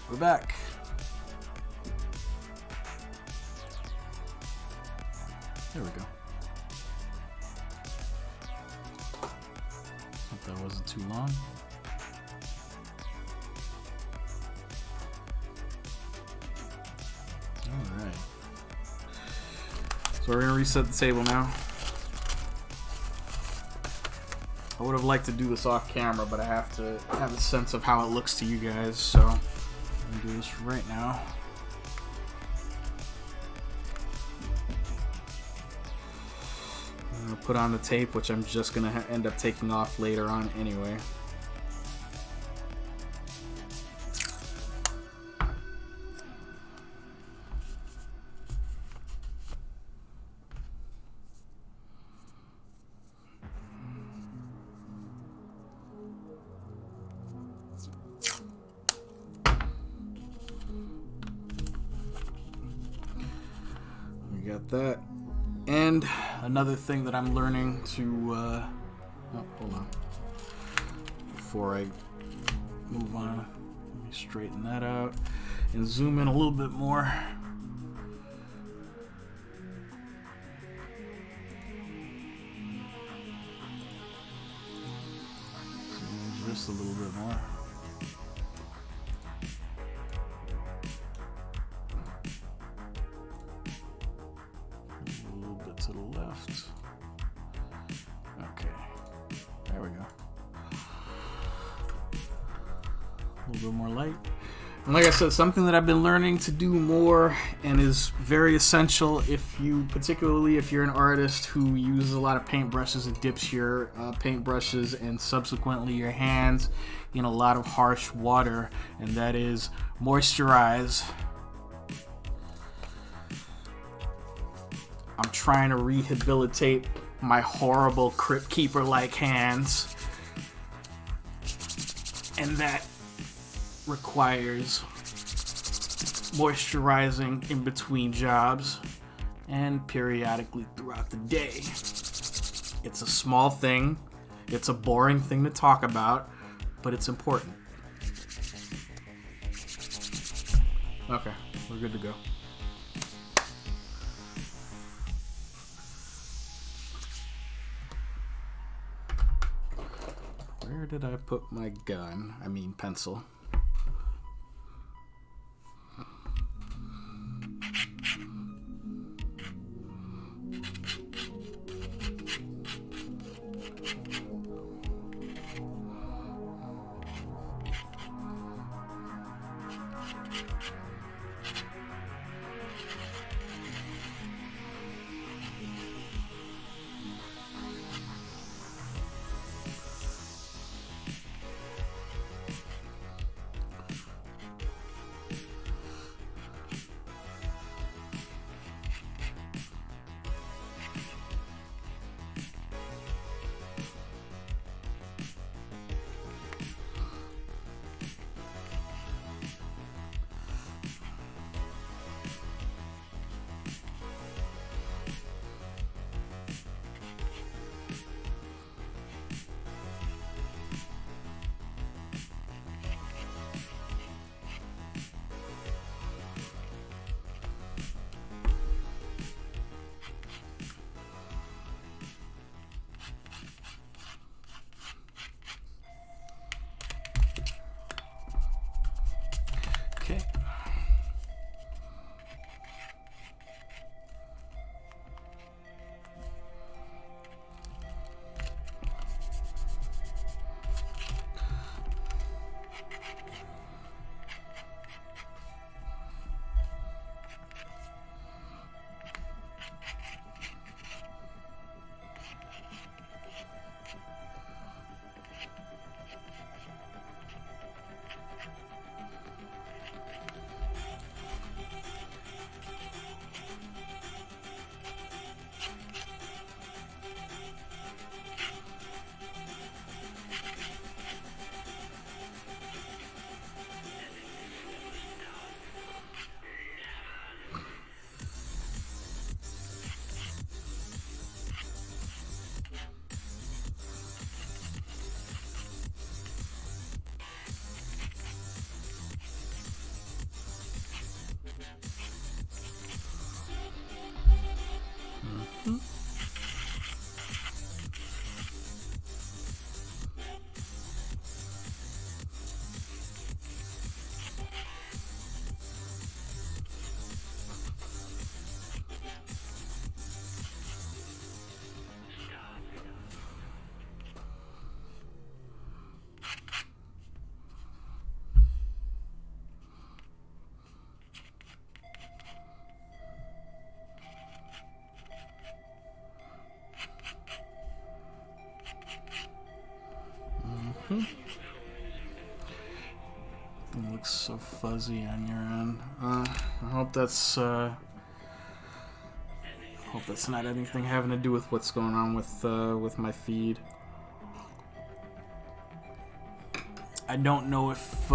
[SPEAKER 1] We're back. There we go. Hope that wasn't too long. Alright. So we're going to reset the table now. I would have liked to do this off camera, but I have to have a sense of how it looks to you guys, so I'm going to do this right now. I'm going to put on the tape, which I'm just going to end up taking off later on anyway. Got that. And another thing that I'm learning to oh, hold on, before I move on, let me straighten that out and zoom in a little bit more. Zoom in just a little bit more. To the left. Okay, there we go. A little bit more light. And like I said, something that I've been learning to do more and is very essential particularly if you're an artist who uses a lot of paintbrushes and dips your paintbrushes and subsequently your hands in a lot of harsh water, and that is moisturize. I'm trying to rehabilitate my horrible Crypt Keeper-like hands, and that requires moisturizing in between jobs and periodically throughout the day. It's a small thing, it's a boring thing to talk about, but it's important. Okay, we're good to go. Where did I put my gun? I mean pencil. It looks so fuzzy on your end. I hope that's not anything having to do with what's going on with my feed. I don't know if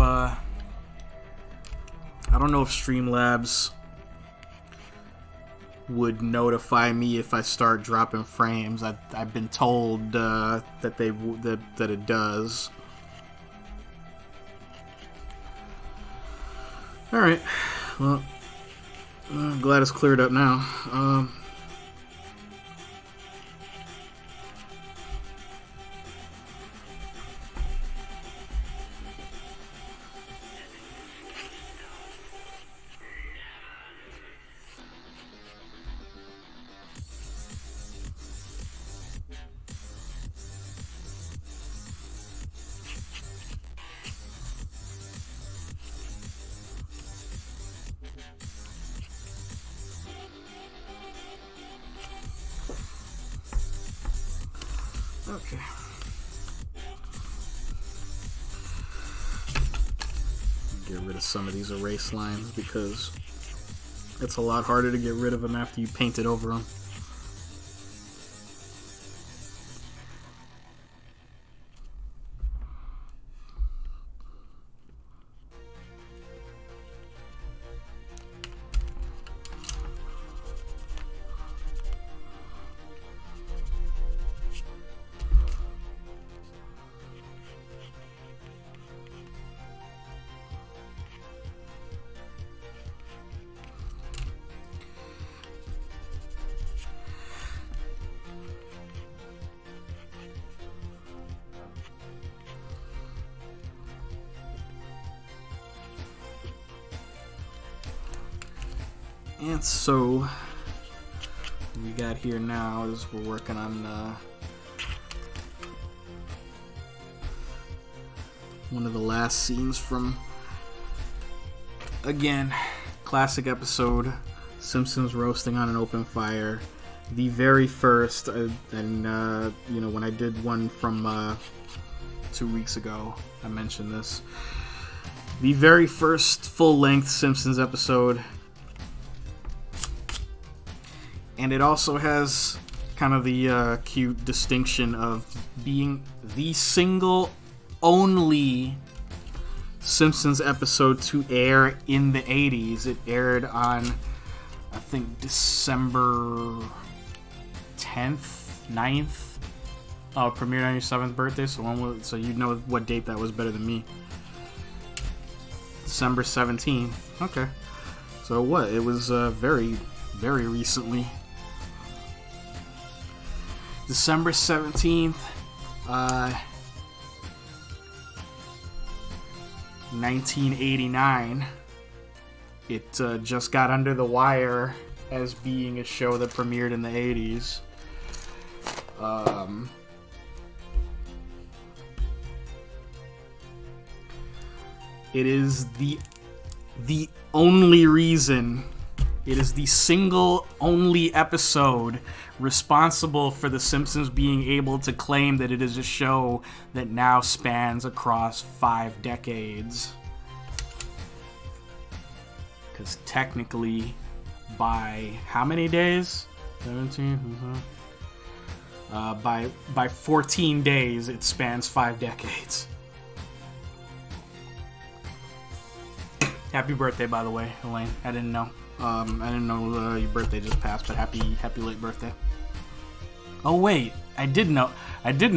[SPEAKER 1] Streamlabs would notify me if I start dropping frames. I've been told that it does. All right. Well, I'm glad it's cleared up now. Okay. Get rid of some of these erase lines because it's a lot harder to get rid of them after you paint it over them. And so, what we got here now is we're working on one of the last scenes from, again, classic episode, Simpsons Roasting on an Open Fire. The very first, and you know, when I did one from 2 weeks ago, I mentioned this. The very first full-length Simpsons episode. And it also has kind of the cute distinction of being the single only Simpsons episode to air in the 80s. It aired on, I think, December 10th, 9th. Oh, it premiered on your 7th birthday, so you know what date that was better than me. December 17th. Okay. So what? It was very, very recently. December 17th, 1989. It just got under the wire as being a show that premiered in the 80s. It is the only reason. It is the single only episode responsible for The Simpsons being able to claim that it is a show that now spans across 5 decades. Because technically, by how many days? 17? By 14 days, it spans 5 decades. Happy birthday, by the way, Elaine. I didn't know. I didn't know your birthday just passed, but happy late birthday. Oh wait, I did know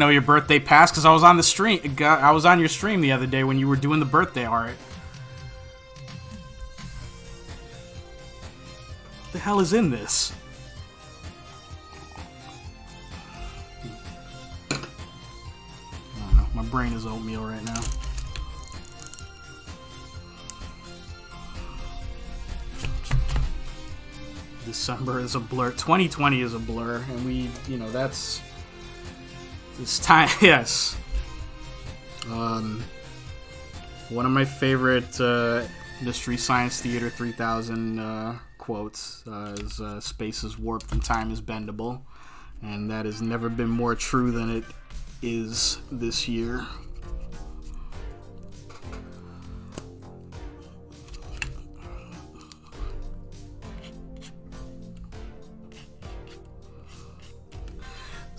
[SPEAKER 1] your birthday passed because I was on the stream. I was on your stream the other day when you were doing the birthday art. What the hell is in this? I don't know. My brain is oatmeal right now. December is a blur. 2020 is a blur, and we, you know, that's this time. Yes. One of my favorite Mystery Science Theater 3000 quotes is "Space is warped and time is bendable," and that has never been more true than it is this year.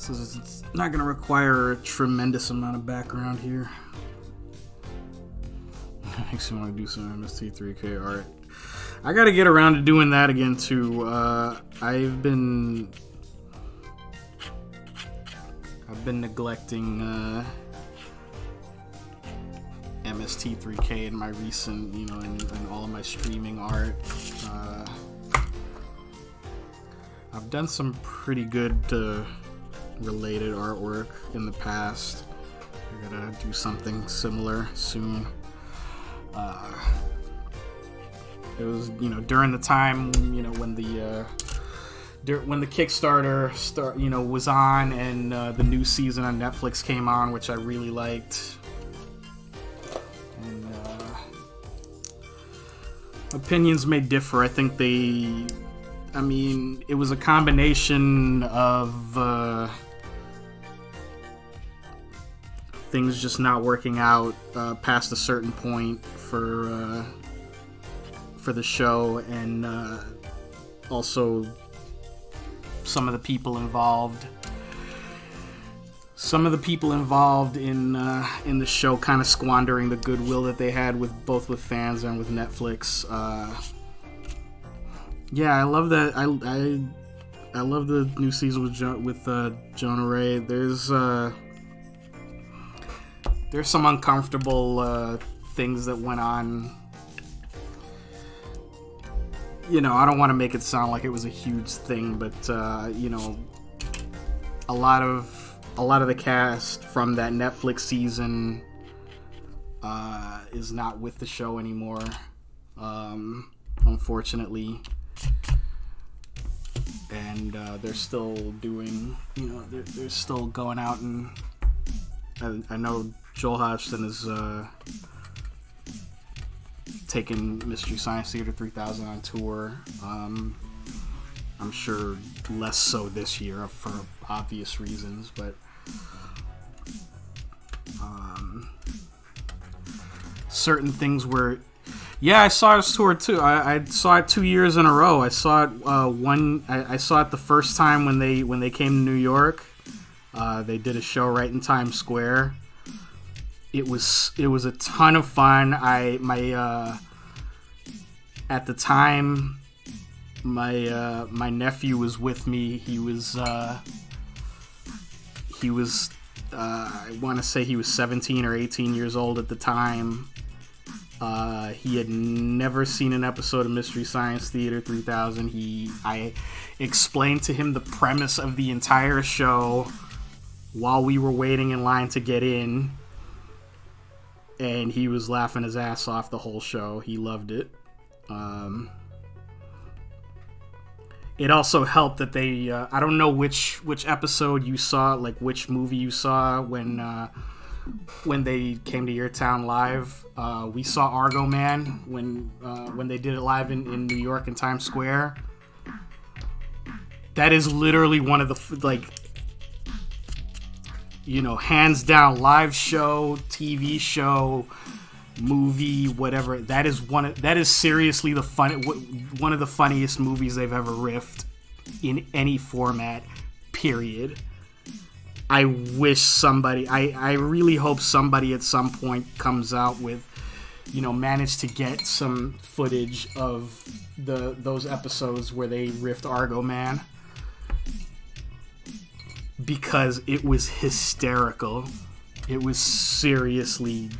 [SPEAKER 1] So it's not going to require a tremendous amount of background here. Makes me want to do some MST3K art. I got to get around to doing that again too. I've been neglecting MST3K in my recent, in all of my streaming art. I've done some pretty good related artwork in the past. I gotta do something similar soon. It was, during the time, when the Kickstarter was on, and the new season on Netflix came on, which I really liked. And opinions may differ. I think it was a combination of things just not working out past a certain point for the show, and also some of the people involved in the show kind of squandering the goodwill that they had with fans and with Netflix. I love that. I love the new season with Jonah Ray. There's some uncomfortable things that went on. I don't want to make it sound like it was a huge thing, but a lot of the cast from that Netflix season is not with the show anymore, unfortunately. And they're still doing, they're still going out, and I know Joel Hodgson is taking Mystery Science Theater 3000 on tour. I'm sure less so this year for obvious reasons, but certain things were. Yeah, I saw his tour too. I saw it 2 years in a row. I saw it I saw it the first time when they came to New York. They did a show right in Times Square. It was a ton of fun. At the time, my nephew was with me. He was I want to say he was 17 or 18 years old at the time. He had never seen an episode of Mystery Science Theater 3000. I explained to him the premise of the entire show while we were waiting in line to get in, and he was laughing his ass off the whole show. He loved it. It also helped that they I don't know which episode you saw, like which movie you saw when they came to your town live. We saw Argo Man when they did it live in New York in Times Square. That is literally one of the hands down live show, TV show, movie, whatever. That is seriously one of the funniest movies they've ever riffed in any format. Period. I really hope somebody at some point comes out with, manage to get some footage of those episodes where they riffed Argo Man, because it was hysterical. It was seriously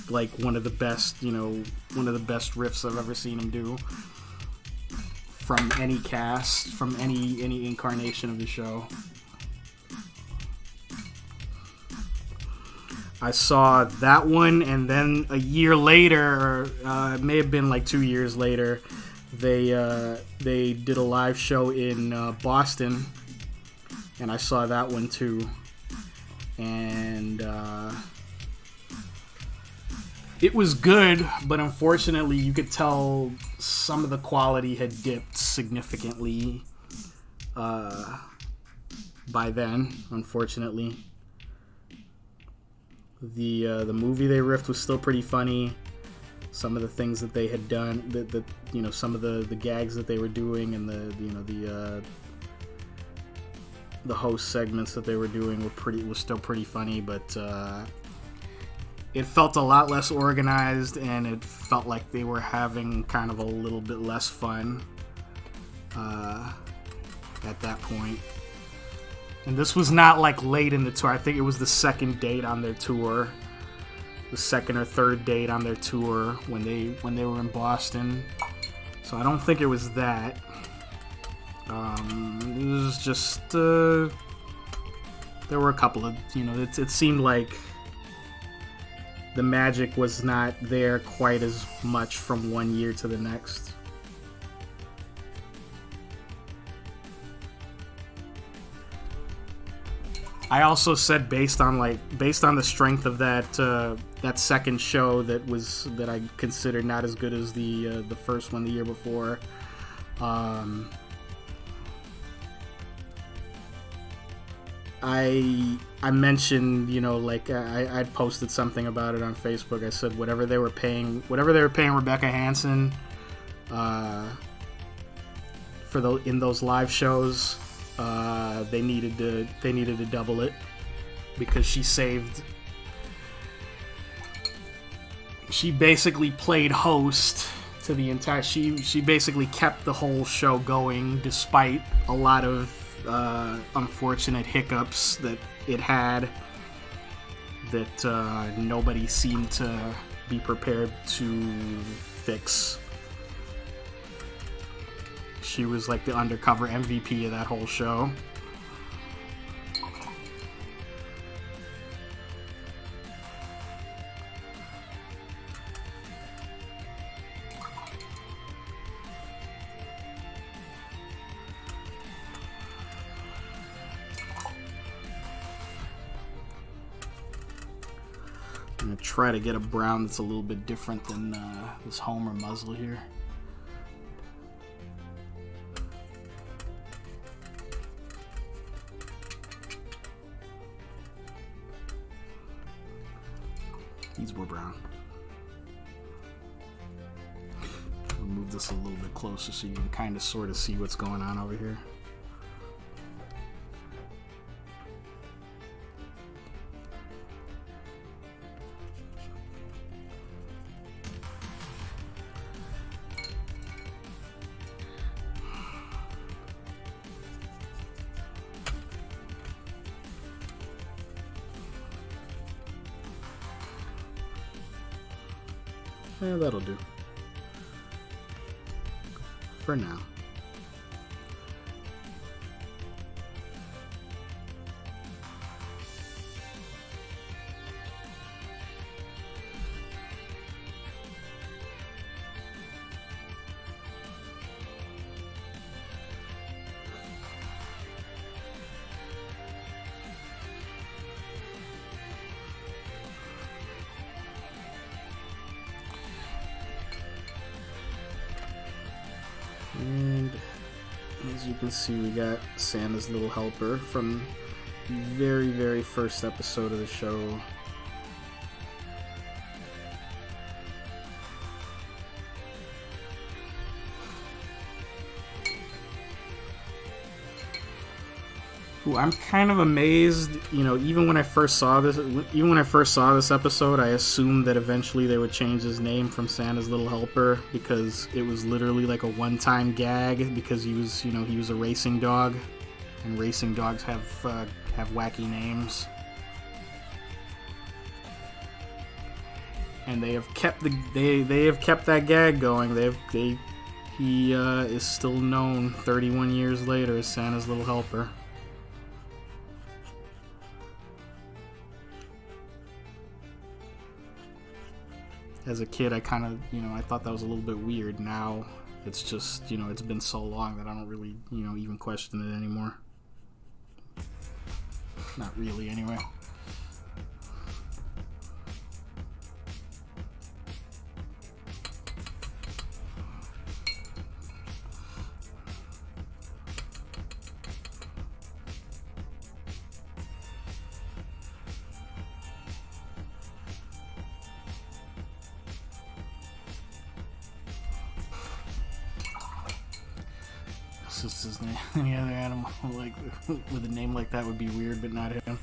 [SPEAKER 1] one of the best riffs I've ever seen him do from any cast, from any incarnation of the show. I saw that one, and then a year later, it may have been 2 years later, they did a live show in Boston, and I saw that one too. And it was good, but unfortunately you could tell some of the quality had dipped significantly by then, unfortunately. The movie they riffed was still pretty funny. Some of the things that they had done, some of the gags that they were doing, and the host segments that they were doing was still pretty funny, but it felt a lot less organized, and it felt like they were having kind of a little bit less fun at that point. And this was not like late in the tour. I think it was the second date on their tour, the second or third date on their tour when they were in Boston. So I don't think it was that. It was just there were a couple of, it seemed like the magic was not there quite as much from one year to the next. I also said based on the strength of that second show that I considered not as good as the first one the year before. I mentioned, I'd posted something about it on Facebook. I said whatever they were paying Rebecca Hansen in those live shows, they needed to double it, because she basically played host to the entire. She basically kept the whole show going despite a lot of unfortunate hiccups that it had that nobody seemed to be prepared to fix. She was like the undercover MVP of that whole show. I'm going to try to get a brown that's a little bit different than this Homer muzzle here. These were brown. I'll move this a little bit closer so you can kind of sort of see what's going on over here. Yeah, that'll do. For now. And as you can see, we got Santa's Little Helper from the very, very first episode of the show. Ooh, I'm kind of amazed, even when I first saw this episode, I assumed that eventually they would change his name from Santa's Little Helper, because it was literally like a one-time gag, because he was a racing dog, and racing dogs have wacky names. And they have kept that gag going. He is still known 31 years later as Santa's Little Helper. As a kid, I kind of, I thought that was a little bit weird. Now, it's just, it's been so long that I don't really, even question it anymore. Not really, anyway. It's just his name. Any other animal like with a name like that would be weird, but not him.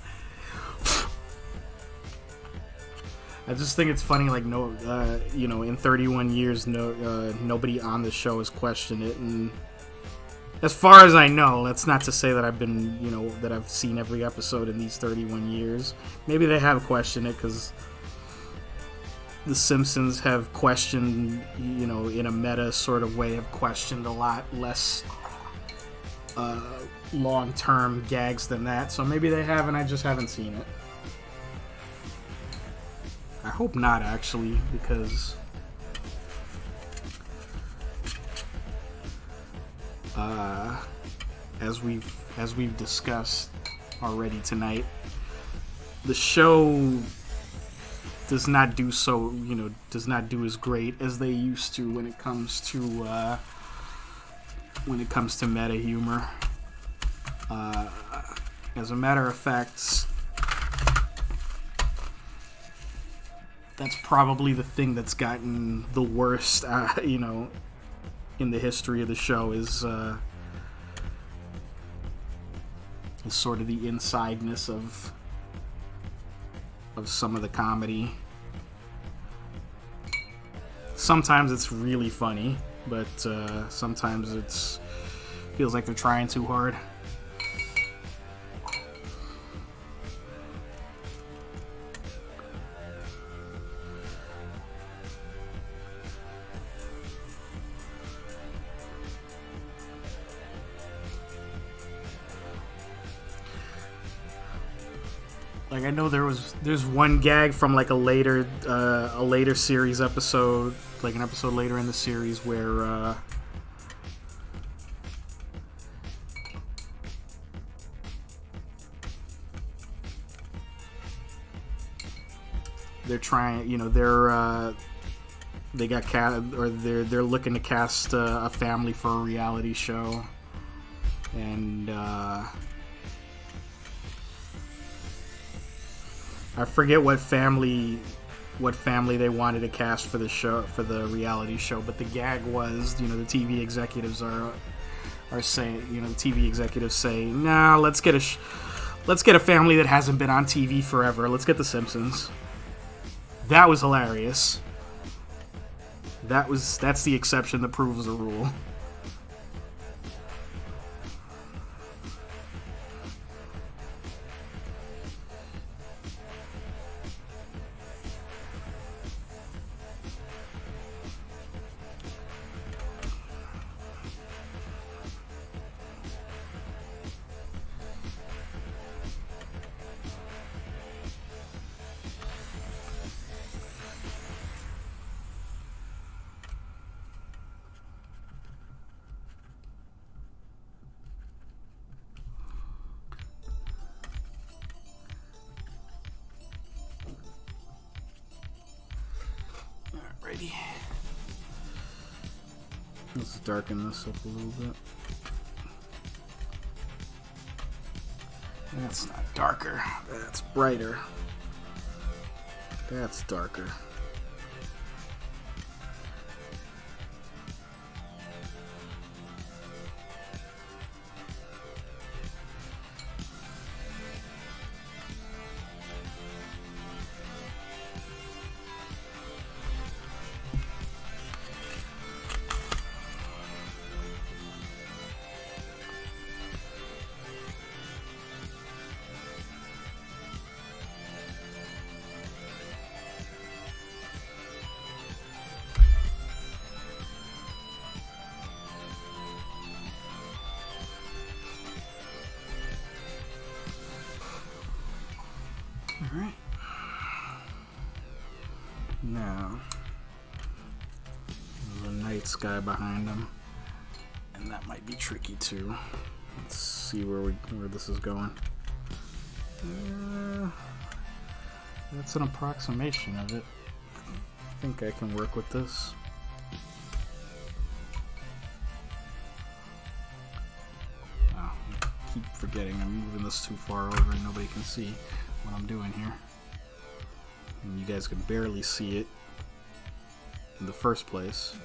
[SPEAKER 1] I just think it's funny, like in 31 years, nobody on the show has questioned it, and as far as I know, that's not to say that I've been, that I've seen every episode in these 31 years. Maybe they have questioned it because the Simpsons have questioned, in a meta sort of way, have questioned a lot less long-term gags than that. So maybe they have, and I just haven't seen it. I hope not, actually, because as we've discussed already tonight, the show does not do as great as they used to when it comes to meta humor. As a matter of fact, that's probably the thing that's gotten the worst, in the history of the show is sort of the insideness of some of the comedy. Sometimes it's really funny, but sometimes it feels like they're trying too hard. Like, I know there's one gag from like a later series episode, like an episode later in the series where they're trying, they're looking to cast a family for a reality show, and I forget what family they wanted to cast for the reality show, but the gag was, the TV executives are saying, the TV executives say, nah, let's get a family that hasn't been on TV forever. Let's get the Simpsons. That was hilarious. That's the exception that proves the rule. Alrighty. Let's darken this up a little bit. That's not darker. That's brighter. That's darker. Alright. Now, there's a night sky behind them, and that might be tricky too. Let's see where this is going. That's an approximation of it. I think I can work with this. Oh, I keep forgetting I'm moving this too far over and nobody can see what I'm doing here. And you guys can barely see it in the first place.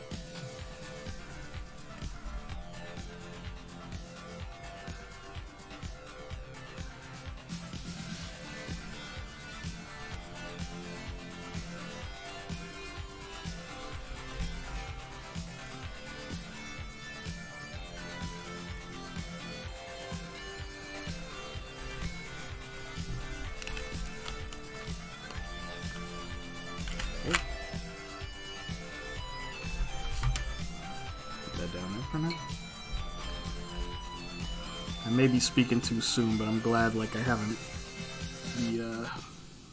[SPEAKER 1] speaking too soon, but I'm glad like I haven't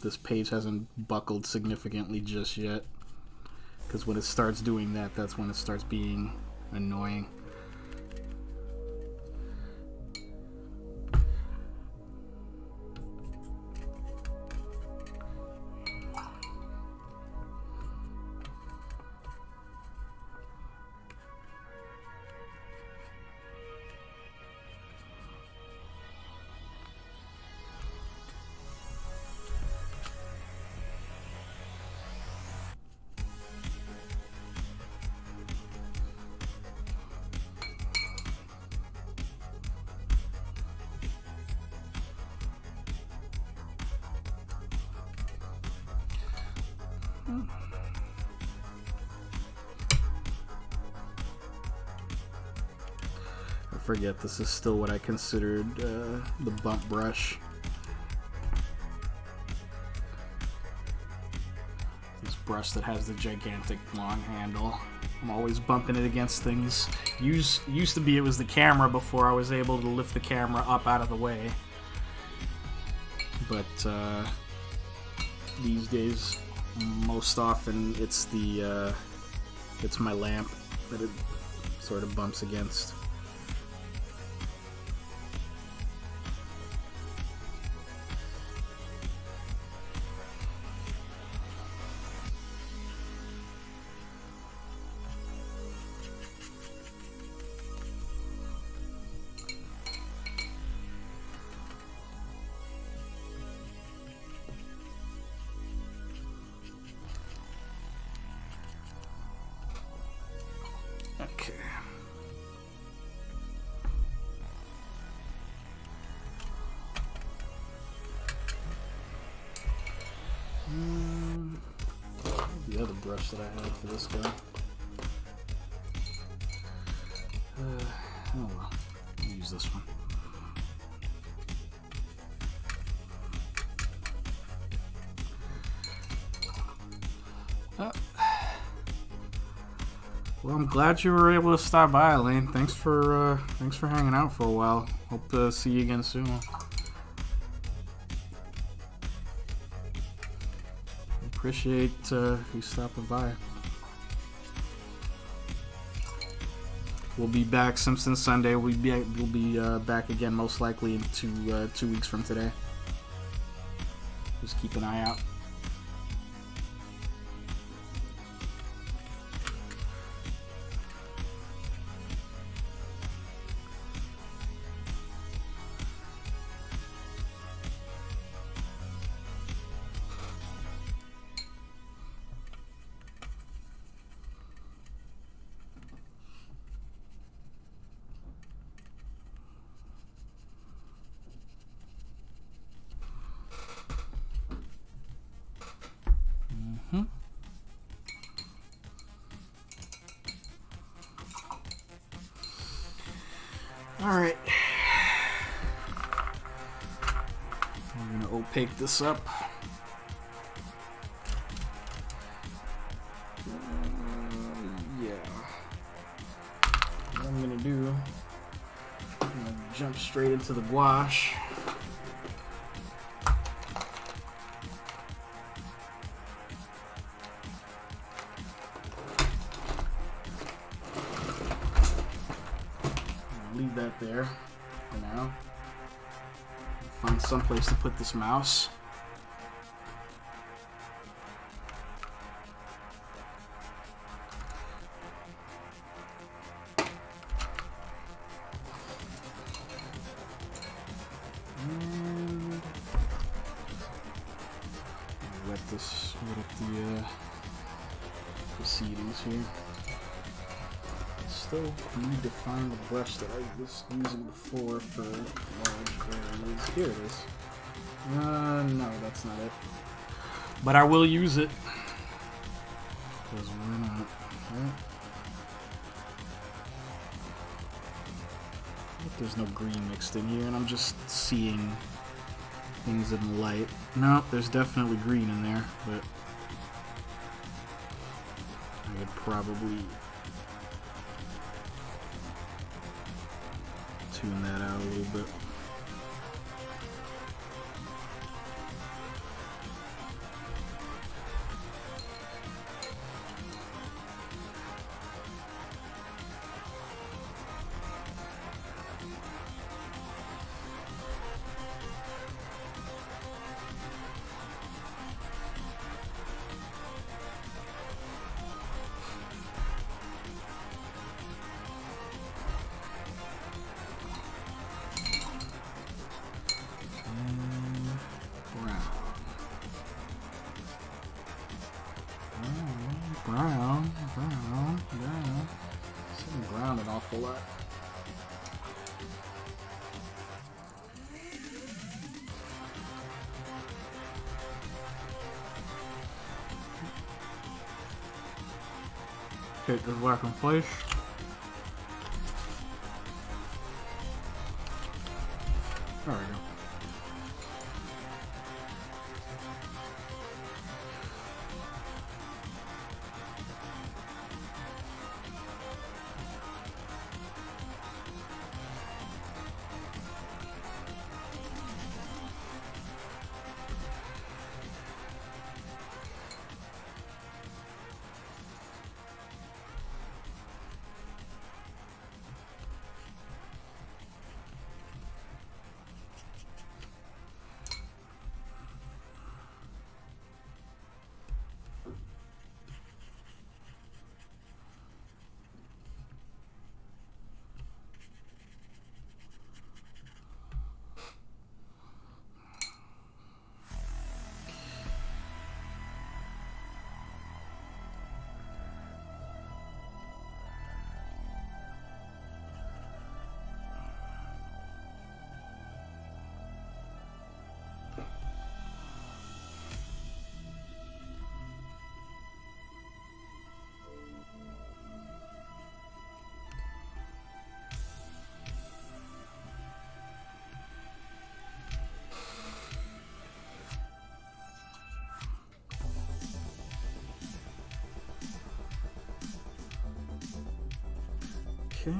[SPEAKER 1] this page hasn't buckled significantly just yet. Because when it starts doing that, that's when it starts being annoying. I forget, this is still what I considered the bump brush. This brush that has the gigantic long handle. I'm always bumping it against things. Used to be it was the camera before I was able to lift the camera up out of the way. But these days, most often it's my lamp that it sort of bumps against. Okay. The other brush that I had for this guy. Oh well, I'll use this one. Well, I'm glad you were able to stop by, Elaine. Thanks for hanging out for a while. Hope to see you again soon. Appreciate you stopping by. We'll be back Simpsons Sunday. We'll be back again most likely in 2 weeks from today. Just keep an eye out. Alright. I'm gonna opaque this up. Yeah. What I'm gonna do, I'm gonna jump straight into the gouache. Leave that there for now. Find some place to put this mouse. And wet up the proceedings here. Still need to find the brush that I was using before for Marge. Here it is. No, that's not it. But I will use it. Because why not? Right? There's no green mixed in here, and I'm just seeing things in the light. No, there's definitely green in there, but I could probably tune that out a little bit. awful lot. Take this back in place. There we go. Okay.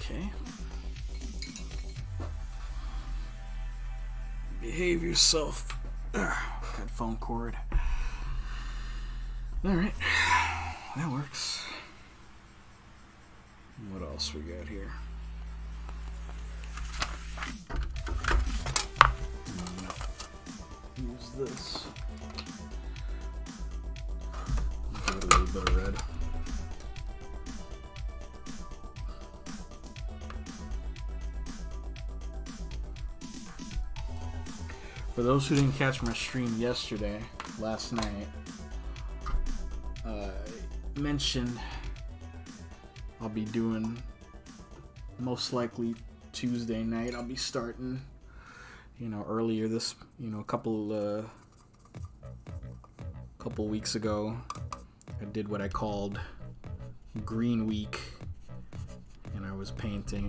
[SPEAKER 1] Okay. Behave yourself. Headphone cord. Alright. That works. What else we got here? Use this. Give it a little bit of red. For those who didn't catch my stream yesterday, last night, I mentioned I'll be doing, most likely Tuesday night, I'll be starting, earlier this, a couple weeks ago, I did what I called Green Week. And I was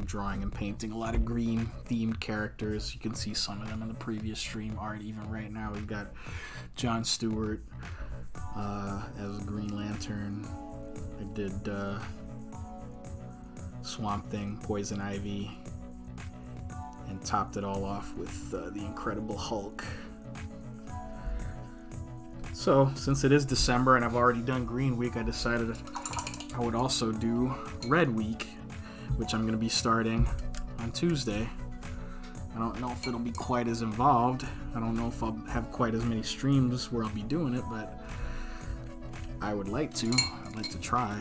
[SPEAKER 1] drawing and painting a lot of green themed characters. You can see some of them in the previous stream art. Even right now, we've got Jon Stewart as Green Lantern. I did Swamp Thing, Poison Ivy, and topped it all off with the Incredible Hulk. So, since it is December and I've already done Green Week, I decided I would also do Red Week, which I'm going to be starting on Tuesday. I don't know if it'll be quite as involved. I don't know if I'll have quite as many streams where I'll be doing it, but I would like to. I'd like to try.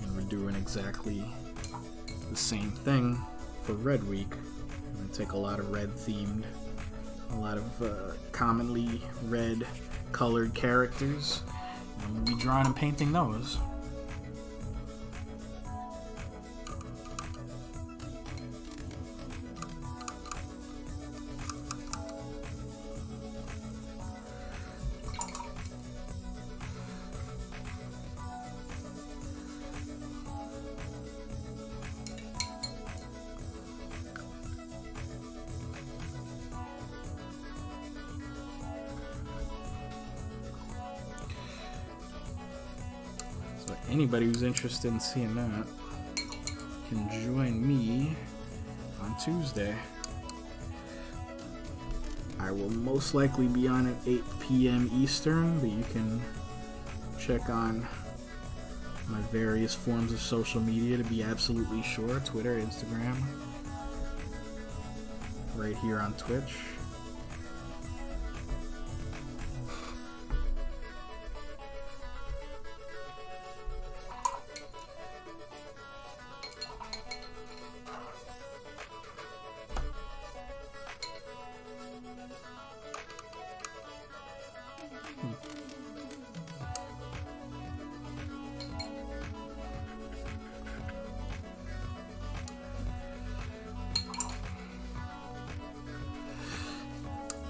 [SPEAKER 1] And we're doing exactly the same thing for Red Week. I'm going to take a lot of red themed, a lot of commonly red colored characters. I'm going to be drawing and painting those. anybody who's interested in seeing that can join me on Tuesday. I will most likely be on at 8 p.m. Eastern, but you can check on my various forms of social media to be absolutely sure. Twitter, Instagram, right here on Twitch.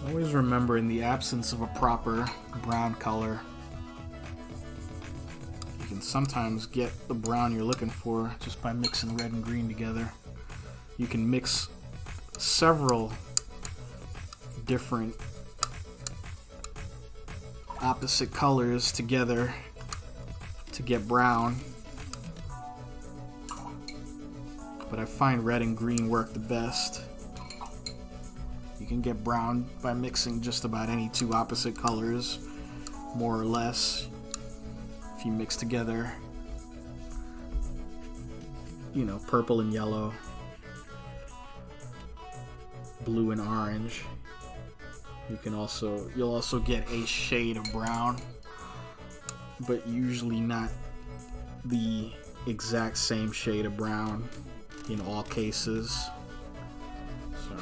[SPEAKER 1] Always remember, in the absence of a proper brown color, you can sometimes get the brown you're looking for just by mixing red and green together. You can mix several different opposite colors together to get brown, but I find red and green work the best. You can get brown by mixing just about any two opposite colors, more or less. If you mix together, you know, purple and yellow, blue and orange, you'll also get a shade of brown, but usually not the exact same shade of brown in all cases. So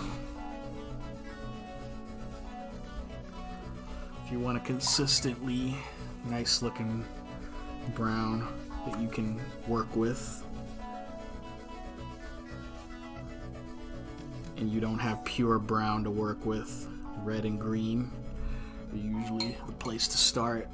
[SPEAKER 1] if you want a consistently nice looking brown that you can work with, and you don't have pure brown to work with, red and green are usually the place to start.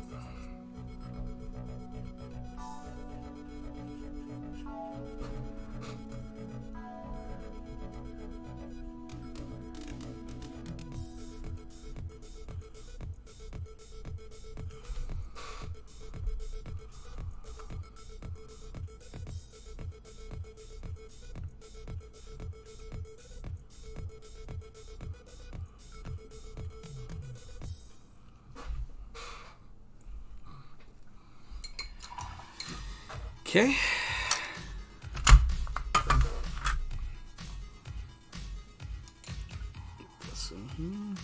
[SPEAKER 1] Okay. Get this in here.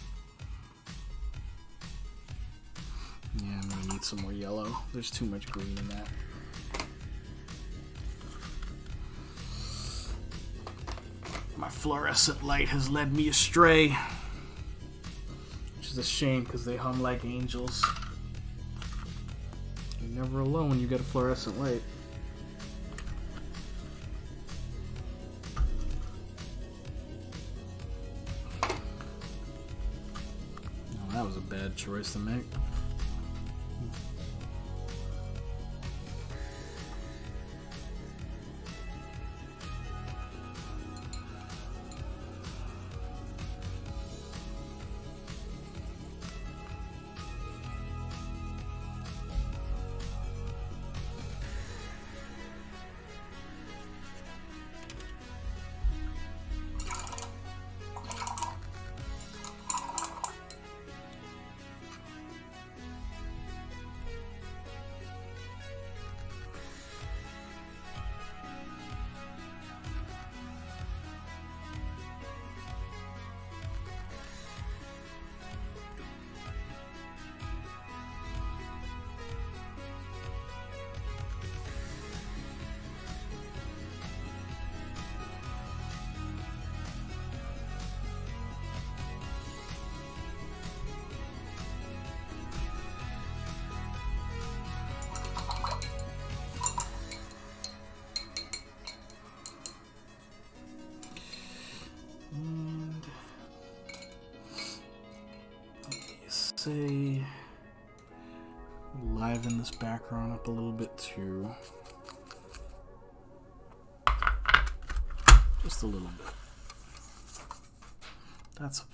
[SPEAKER 1] Yeah, I'm gonna need some more yellow. There's too much green in that. My fluorescent light has led me astray, which is a shame because they hum like angels. You're never alone when you get a fluorescent light. That was a bad choice to make. Say liven this background up a little bit too, just a little bit. That's a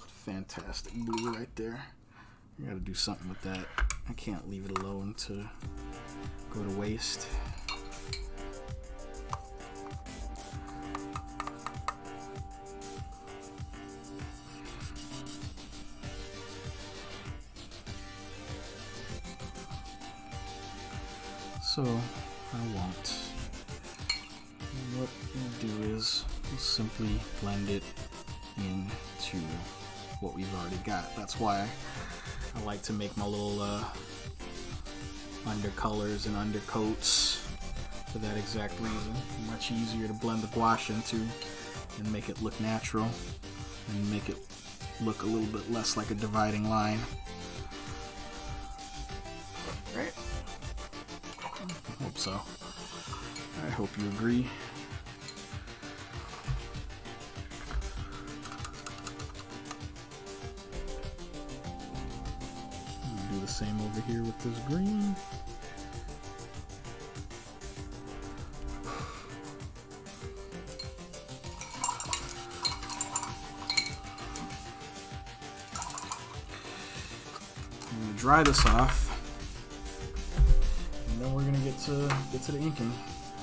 [SPEAKER 1] fantastic blue right there. I gotta do something with that. I can't leave it alone to go to waste. So I won't. And what we'll do is we'll simply blend it into what we've already got. That's why I like to make my little undercolors and undercoats for that exact reason. Much easier to blend the gouache into and make it look natural and make it look a little bit less like a dividing line. Right? I hope so. I hope you agree. Do the same over here with this green. I'm gonna dry this off, and then we're gonna get to the inking.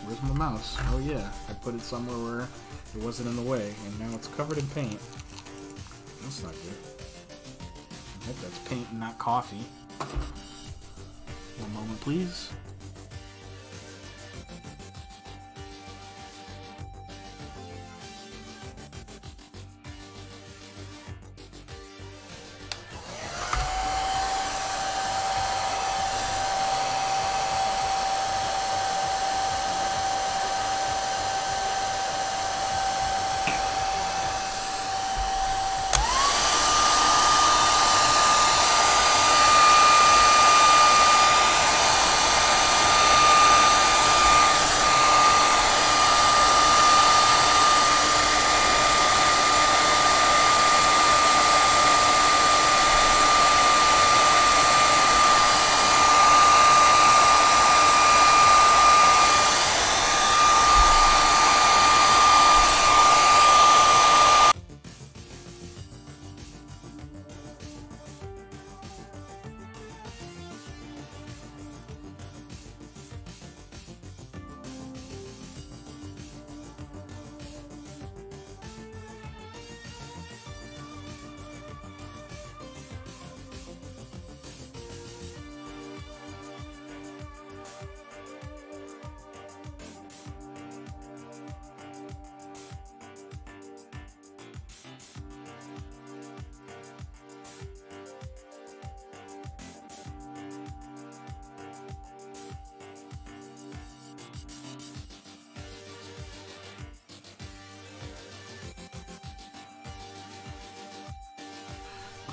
[SPEAKER 1] Where's my mouse? Oh yeah, I put it somewhere where it wasn't in the way, and now it's covered in paint. That's not good. I hope that's paint and not coffee. One moment, please.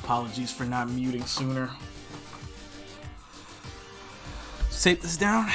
[SPEAKER 1] Apologies for not muting sooner. Let's tape this down.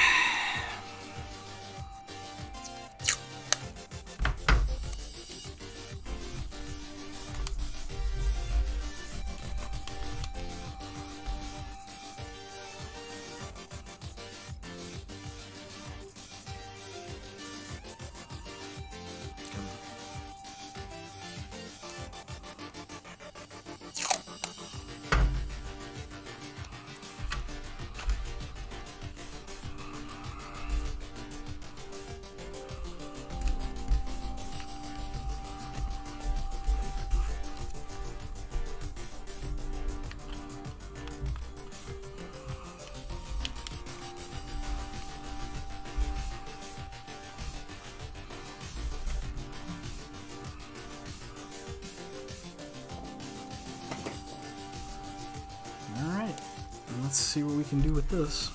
[SPEAKER 1] Alright, let's see what we can do with this.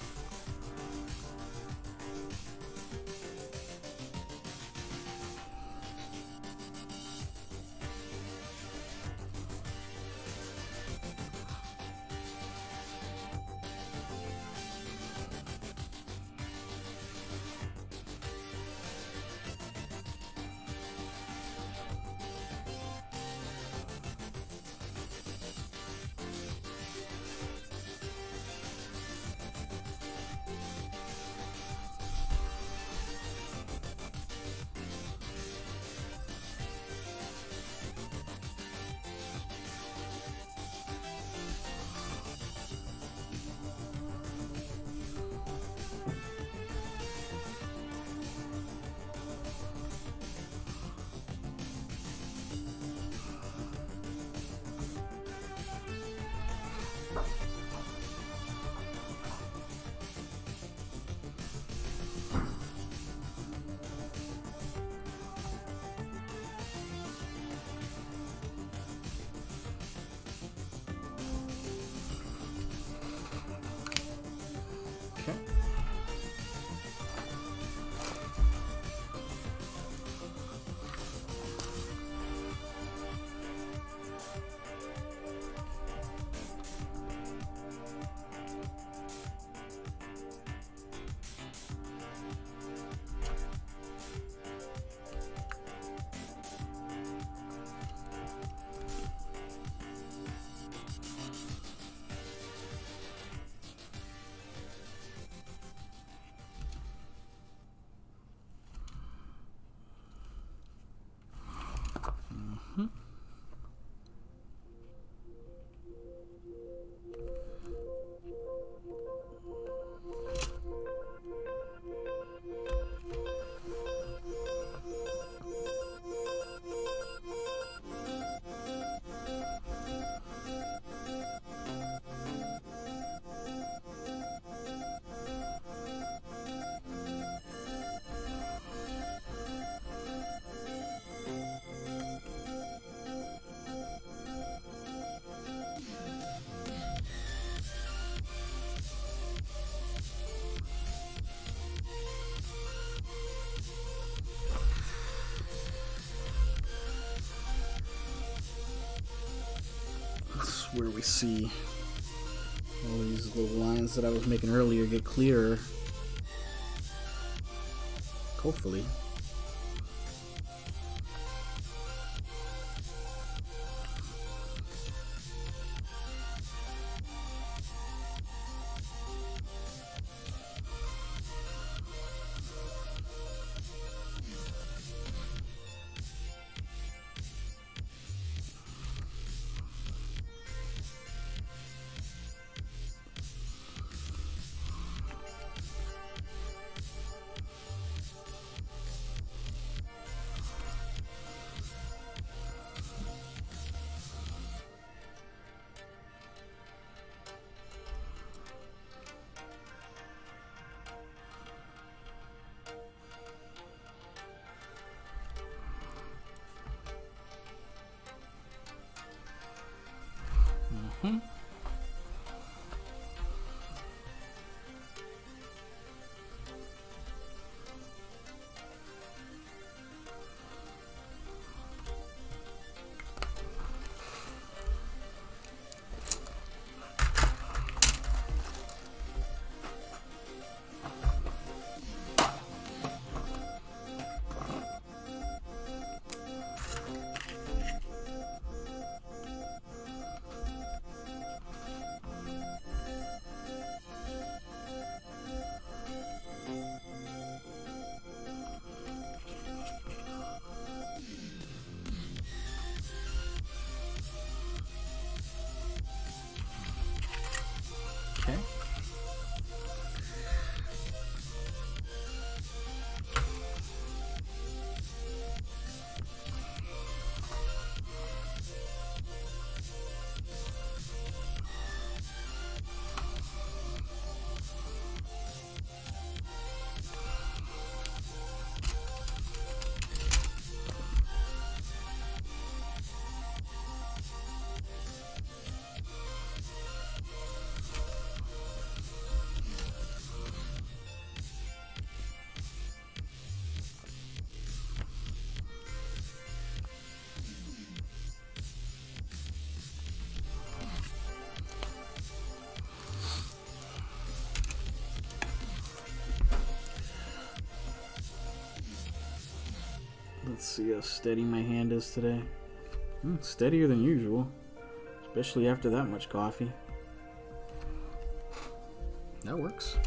[SPEAKER 1] where we see all these little lines that I was making earlier get clearer. Hopefully. Okay. Let's see how steady my hand is today. Steadier than usual, especially after that much coffee. That works.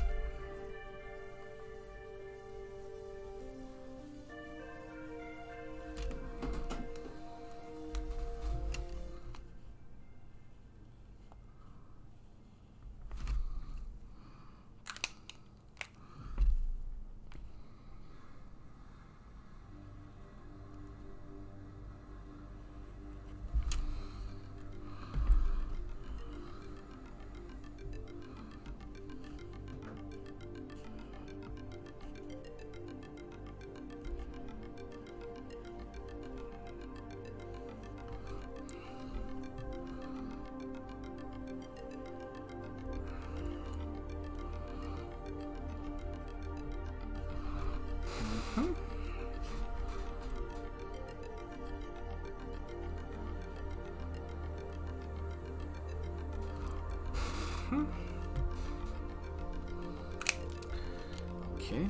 [SPEAKER 1] Okay.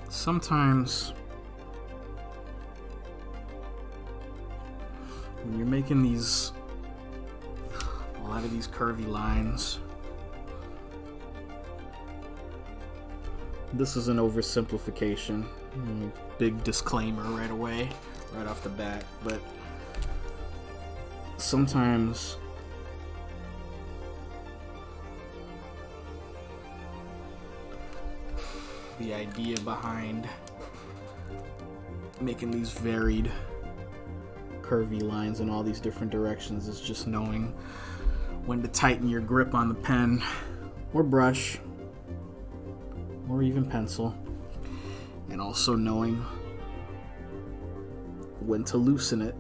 [SPEAKER 1] Sometimes when you're making a lot of these curvy lines, this is an oversimplification. Big disclaimer right away, right off the bat, but sometimes the idea behind making these varied curvy lines in all these different directions is just knowing when to tighten your grip on the pen or brush or even pencil, and also knowing when to loosen it.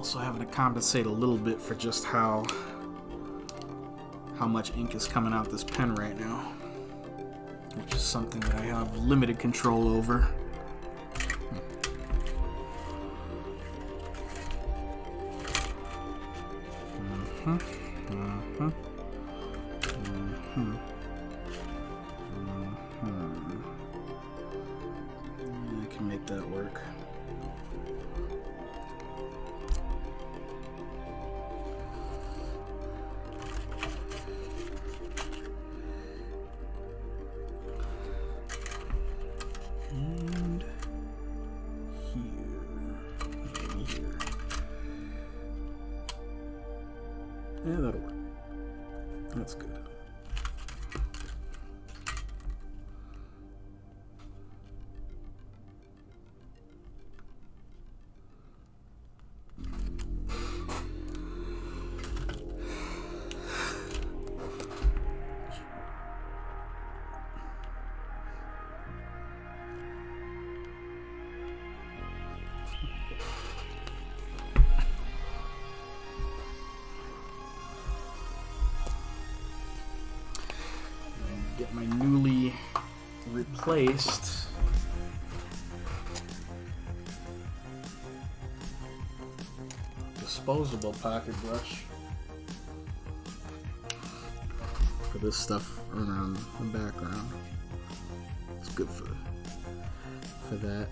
[SPEAKER 1] also having to compensate a little bit for just how much ink is coming out this pen right now, which is something that I have limited control over. I can make that work. And here. Yeah, that'll work. That's good. Get my newly replaced disposable pocket brush for this stuff around the background. It's good for that.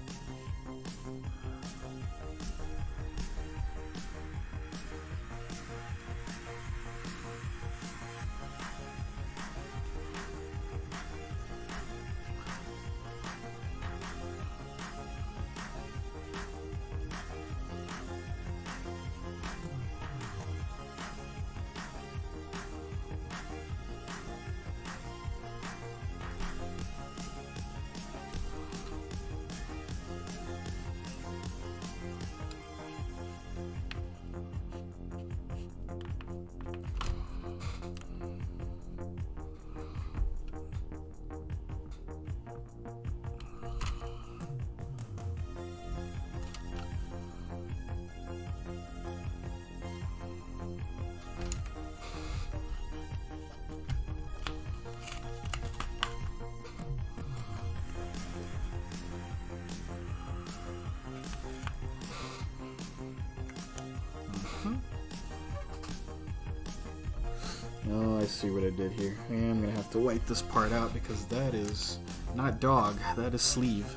[SPEAKER 1] Oh, I see what I did here. I'm gonna have to wipe this part out because that is not dog, that is sleeve.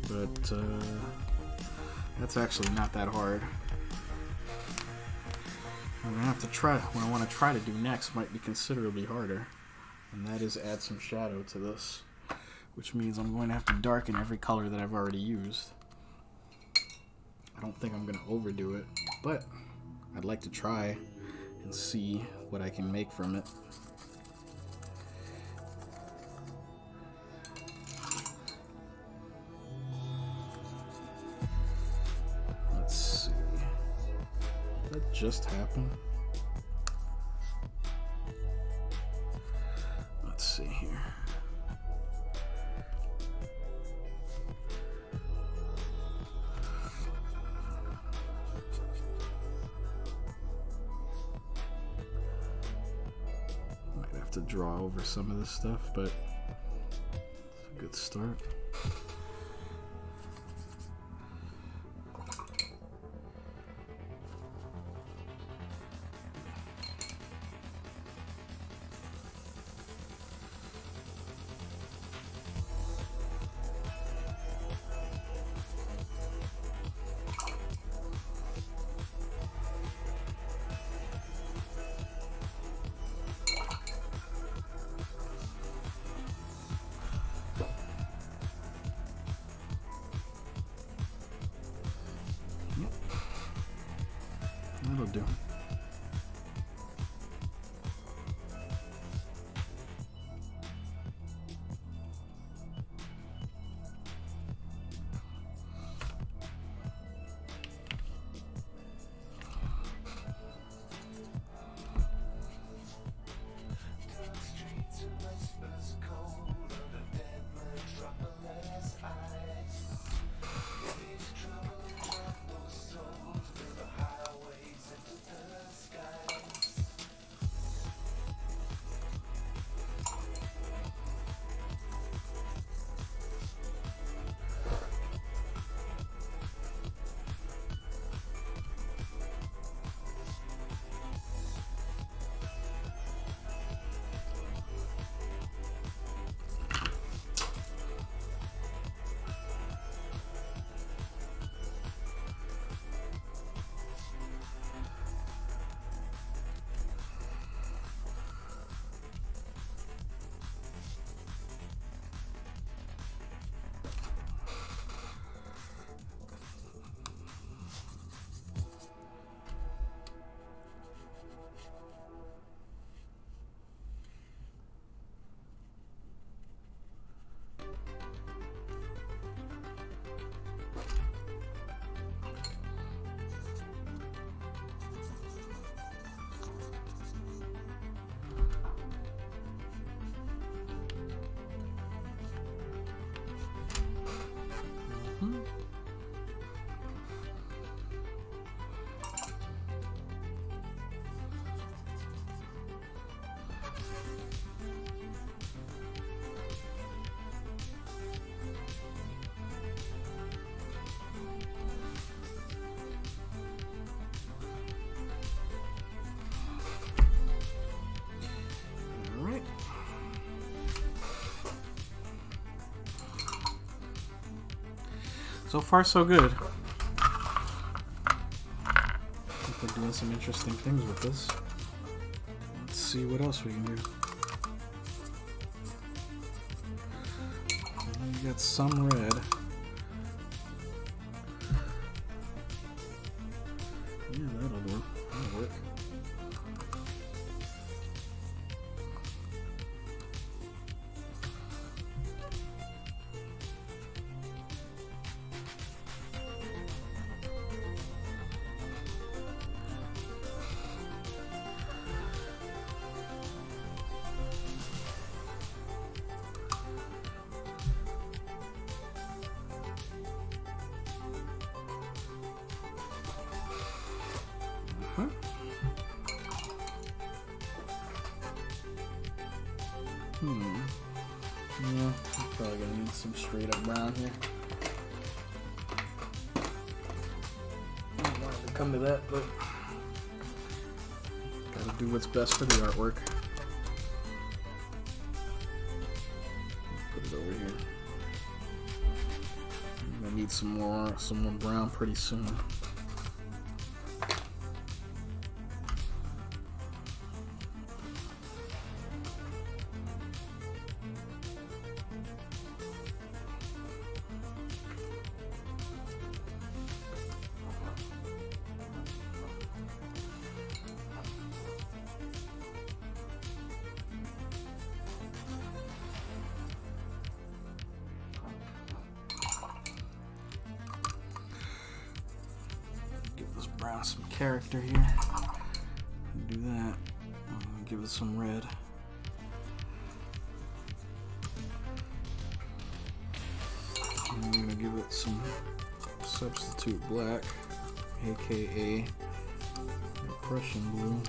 [SPEAKER 1] But that's actually not that hard. I'm gonna have to try. What I want to try to do next might be considerably harder, and that is add some shadow to this, which means I'm going to have to darken every color that I've already used. I don't think I'm gonna overdo it, but I'd like to try and see what I can make from it. Let's see. Did that just happen? Let's see here. To draw over some of this stuff, but it's a good start. That'll do. So far, so good. I think we're doing some interesting things with this. Let's see what else we can do. We got some red. Yeah, that'll do. That'll work. Huh? Yeah, I'm probably gonna need some straight up brown here. I don't want it to come to that, but gotta do what's best for the artwork. Put it over here. I'm gonna need some more brown pretty soon. Brown some character here. Do that. Give it some red. And I'm gonna give it some substitute black, aka Prussian blue.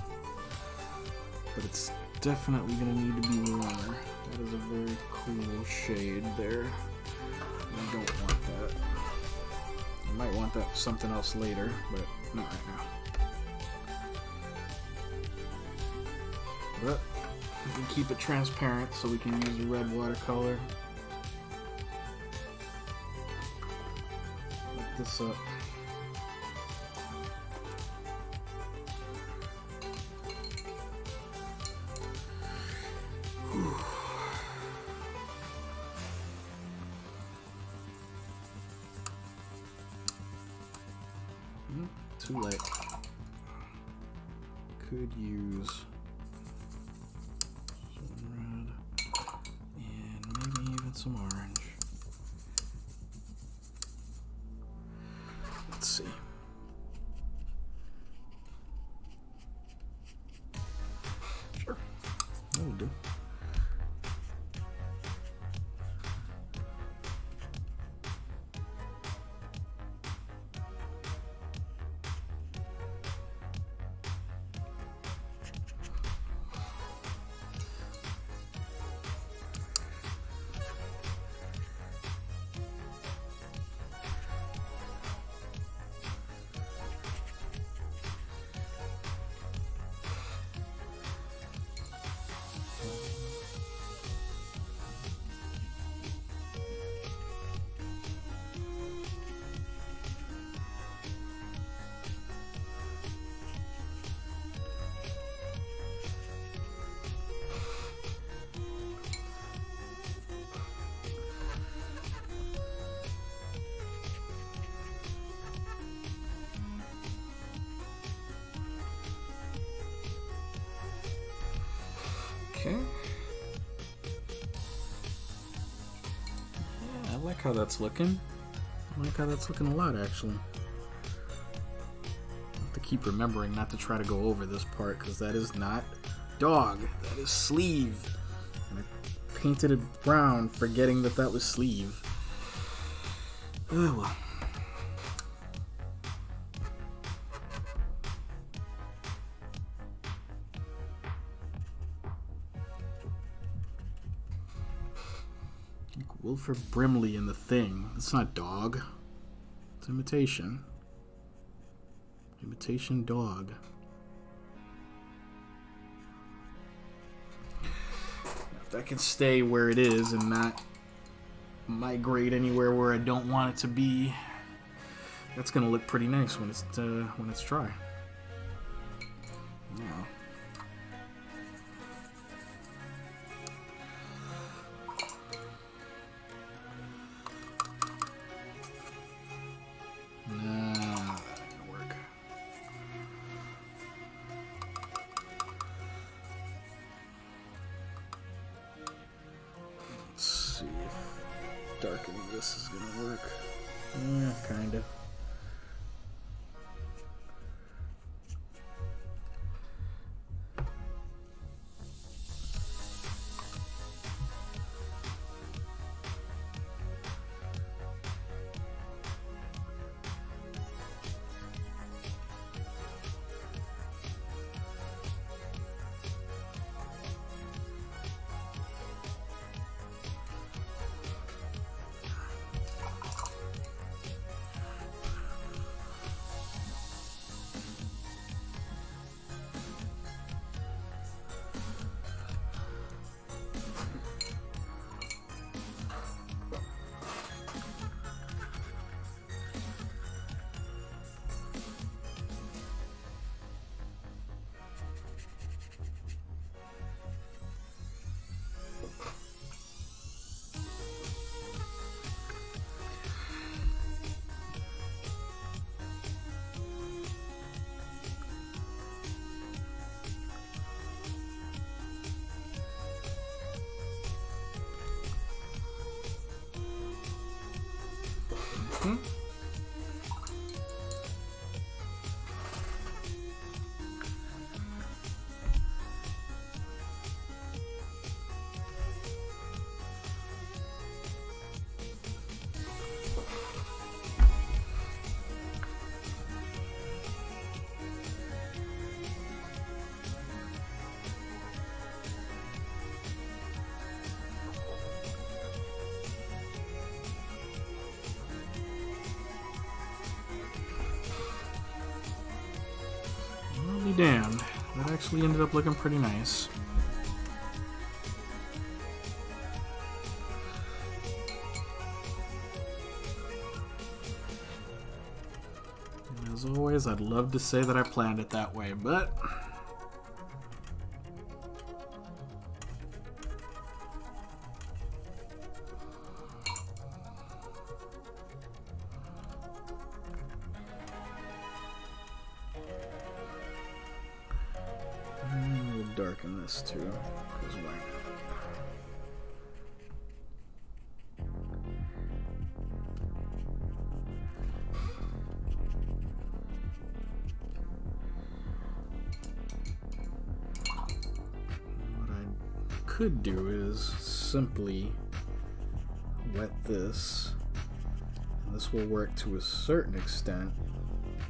[SPEAKER 1] But it's definitely gonna need to be warmer. That is a very cool shade there. I don't want that. I might want that for something else later, but not right now. But we can keep it transparent so we can use the red watercolor. Lift this up. Whew. Too late. Could use some red and maybe even some orange. Let's see. Sure, that'll do. Okay. Yeah, I like how that's looking. I like how that's looking a lot, actually. I have to keep remembering not to try to go over this part, because that is not dog. That is sleeve. And I painted it brown, forgetting that that was sleeve. Oh well. Wilford Brimley in The Thing. It's not dog. It's imitation. Imitation dog. If that can stay where it is and not migrate anywhere where I don't want it to be, That's gonna look pretty nice when it's dry. Now, that didn't work. Let's see if darkening this is gonna work. Yeah, kinda. I'll be damned. That actually ended up looking pretty nice. And as always, I'd love to say that I planned it that way, but darken this too, because why not? What I could do is simply wet this, and this will work to a certain extent.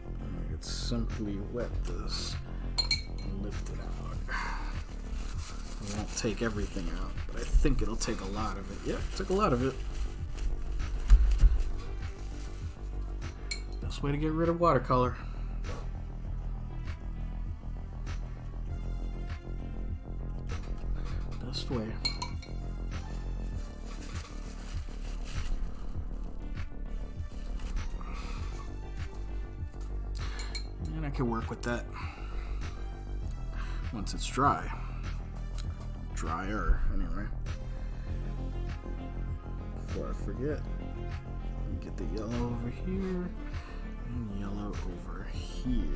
[SPEAKER 1] I could simply wet this and lift it out. It won't take everything out, but I think it'll take a lot of it. Yep, took a lot of it. Best way to get rid of watercolor. Best way. And I can work with that once it's dry. Drier, anyway. Before I forget, get the yellow over here and yellow over here.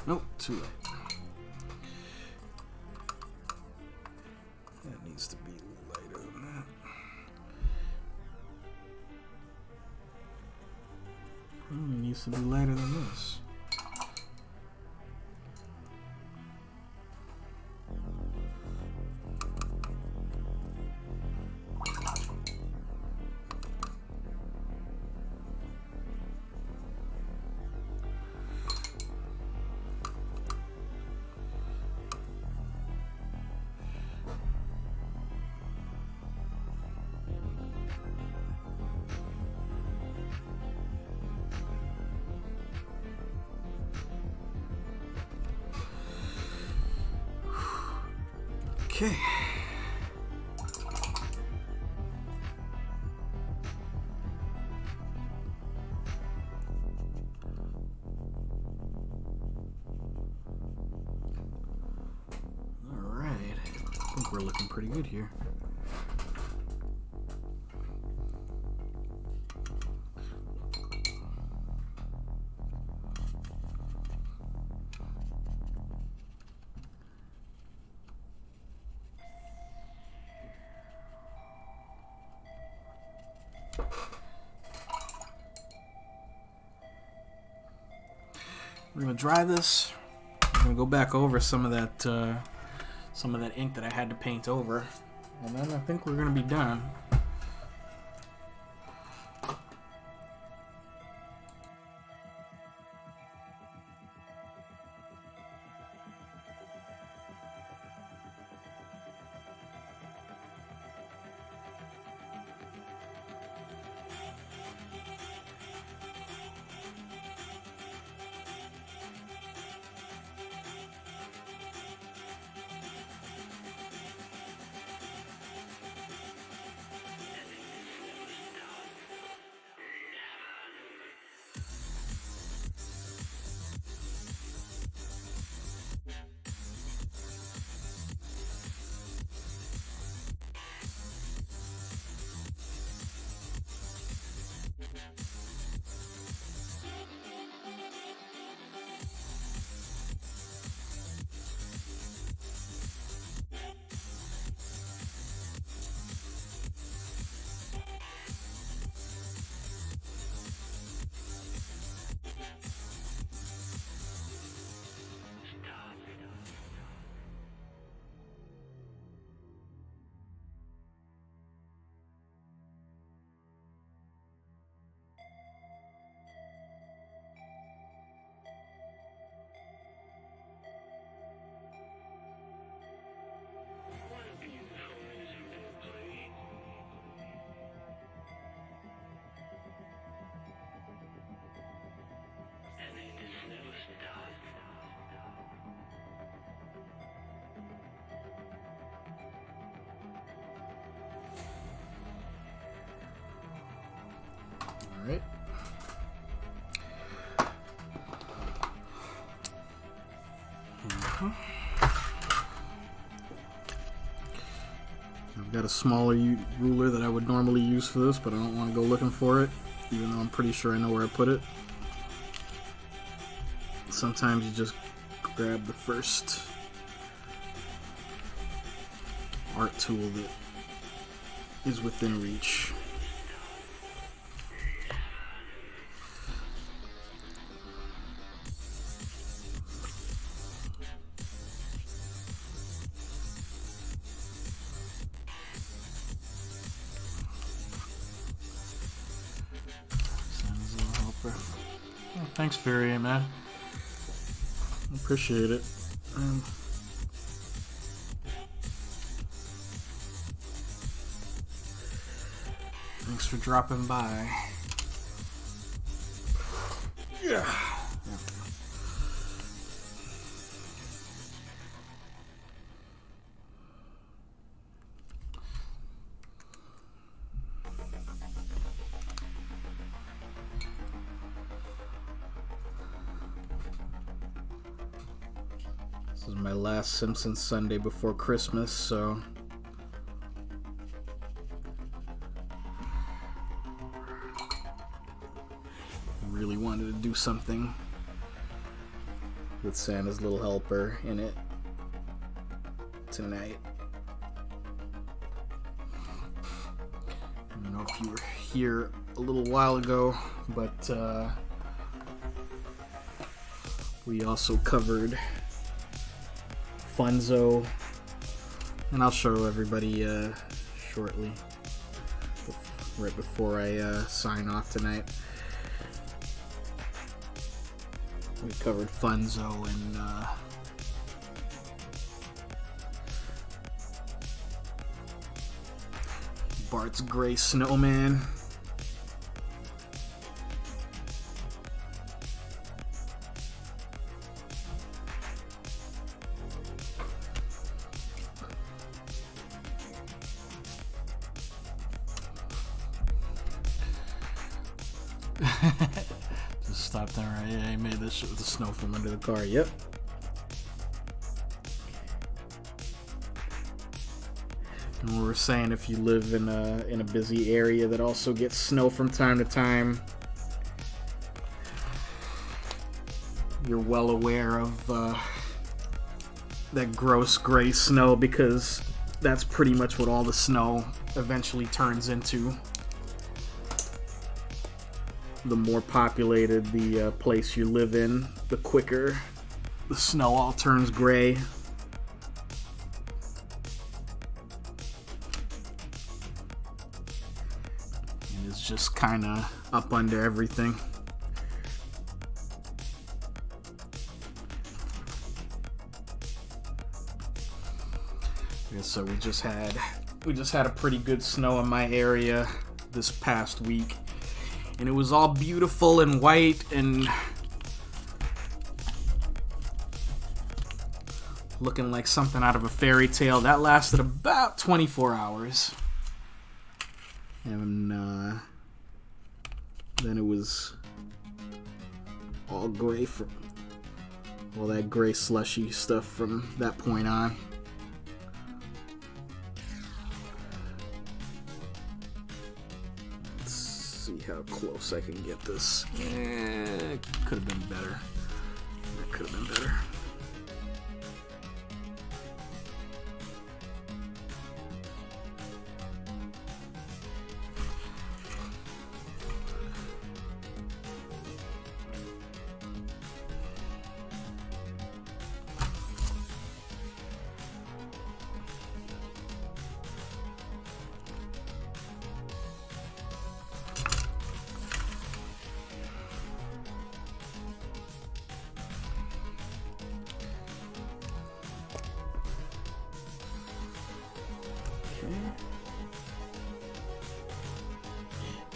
[SPEAKER 1] Nope, too late. That needs to be lighter than that. Probably needs to be lighter than this. Okay. Alright. I think we're looking pretty good here. We're gonna dry this. I'm gonna go back over some of that ink that I had to paint over, and then I think we're gonna be done. Alright. I've got a smaller ruler that I would normally use for this, but I don't want to go looking for it, even though I'm pretty sure I know where I put it. Sometimes you just grab the first art tool that is within reach. Oh, thanks, Fury, man. Appreciate it. Thanks for dropping by. Yeah. This is my last Simpsons Sunday before Christmas, so I really wanted to do something with Santa's Little Helper in it tonight. I don't know if you were here a little while ago, but we also covered Funzo, and I'll show everybody shortly, right before I sign off tonight. We covered Funzo and Bart's gray snowman. Just stop there, right? Yeah, he made this shit with the snow from under the car. Yep. And we were saying if you live in a busy area that also gets snow from time to time, you're well aware of that gross gray snow, because that's pretty much what all the snow eventually turns into. The more populated the place you live in, the quicker the snow all turns gray. And it's just kind of up under everything. Yeah, so we just had a pretty good snow in my area this past week. And it was all beautiful and white and looking like something out of a fairy tale. That lasted about 24 hours. And then it was all gray from all that gray slushy stuff from that point on. See how close I can get this. It could have been better. That could have been better.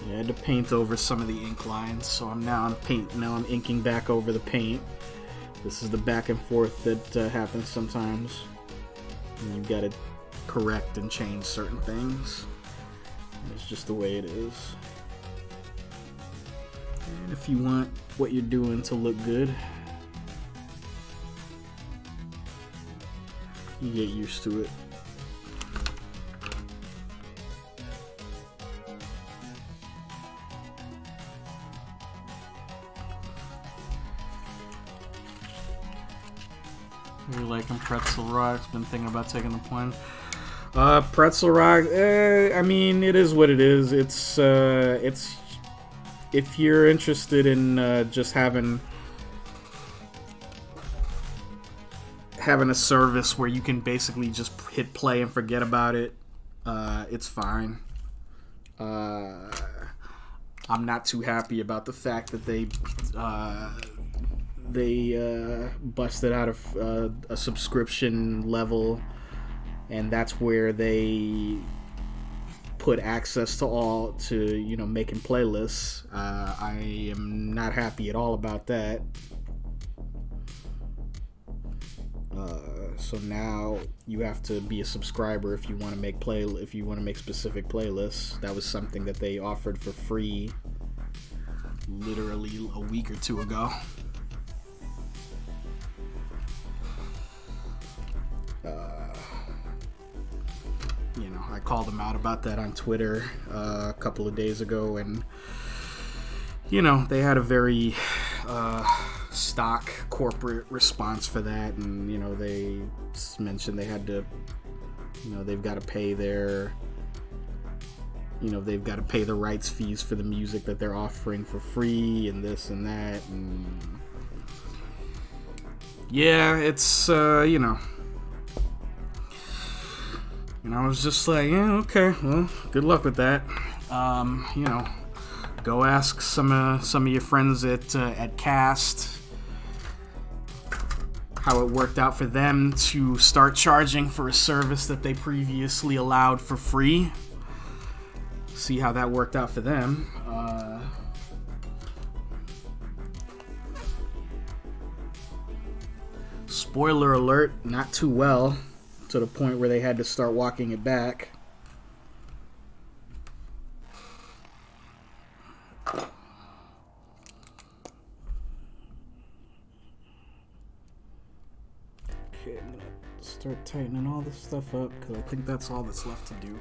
[SPEAKER 1] I had to paint over some of the ink lines, so I'm inking back over the paint. This is the back and forth that happens sometimes. And you've got to correct and change certain things. It's just the way it is. And if you want what you're doing to look good, you get used to it. You're liking pretzel rocks? Been thinking about taking the plunge. Pretzel rock. I mean, it is what it is. It's if you're interested in just having a service where you can basically just hit play and forget about it, it's fine. I'm not too happy about the fact that they busted out of a subscription level, and that's where they put access to making playlists. I am not happy at all about that. So now you have to be a subscriber if you want to make specific playlists. That was something that they offered for free literally a week or two ago. I called them out about that on Twitter a couple of days ago, and they had a very stock corporate response for that, and they mentioned they had to, they've got to pay the rights fees for the music that they're offering for free, and this and that, and yeah, it's And I was just like, yeah, okay, well, good luck with that. Go ask some of your friends at Cast how it worked out for them to start charging for a service that they previously allowed for free. See how that worked out for them. Spoiler alert, not too well, to the point where they had to start walking it back. I'm gonna start tightening all this stuff up because I think that's all that's left to do.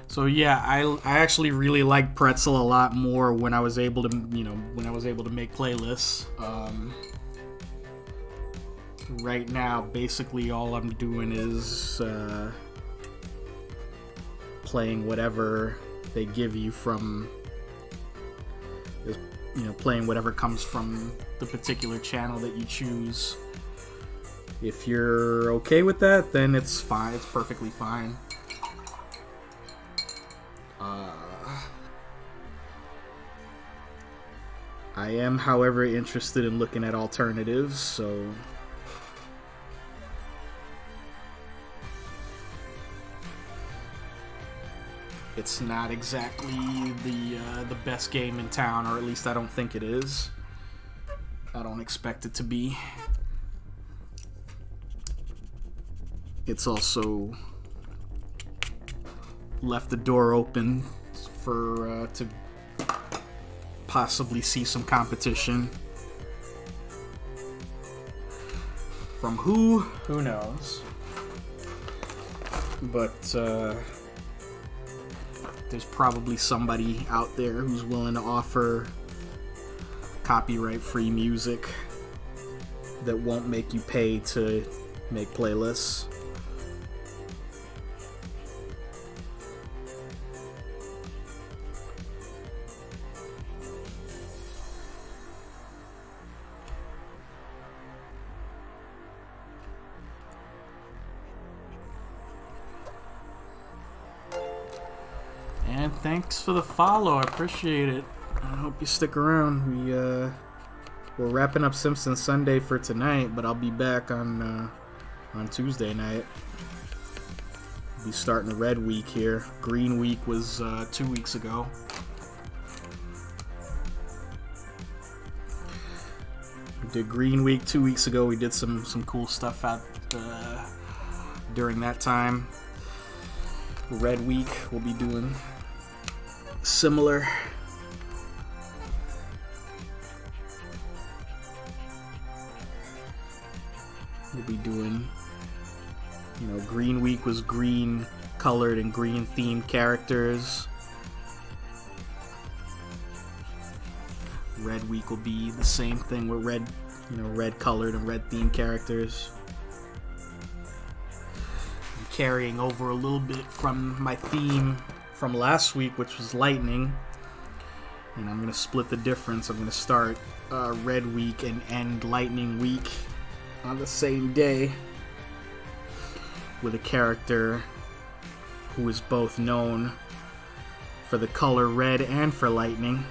[SPEAKER 1] So yeah, I actually really like Pretzel a lot more when I was able to, when I was able to make playlists. Right now, basically all I'm doing is playing whatever they give you from, playing whatever comes from the particular channel that you choose. If you're okay with that, then it's fine. It's perfectly fine. I am, however, interested in looking at alternatives, so it's not exactly the best game in town, or at least I don't think it is. I don't expect it to be. It's also left the door open for to possibly see some competition from who knows, but there's probably somebody out there who's willing to offer copyright-free music that won't make you pay to make playlists. And thanks for the follow, I appreciate it. I hope you stick around. We're wrapping up Simpsons Sunday for tonight, but I'll be back on Tuesday night. We'll be starting a red week here. Green week was 2 weeks ago. We did Green week 2 weeks ago. We did some cool stuff out during that time. Red week we'll be doing similar. We'll be doing, Green week was green colored and green themed characters. Red week will be the same thing with red colored and red themed characters. I'm carrying over a little bit from my theme from last week, which was lightning, and I'm going to split the difference. I'm going to start red week and end lightning week on the same day with a character who is both known for the color red and for lightning,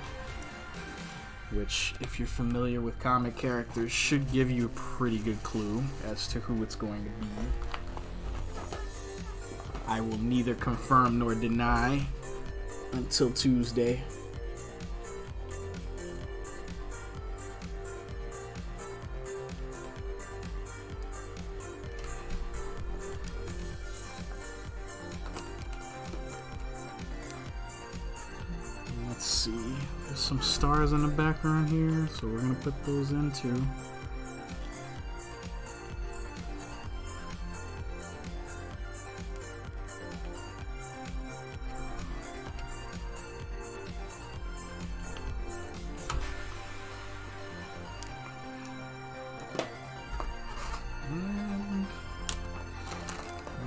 [SPEAKER 1] which, if you're familiar with comic characters, should give you a pretty good clue as to who it's going to be. I will neither confirm nor deny until Tuesday. Let's see. There's some stars in the background here, so we're going to put those in too.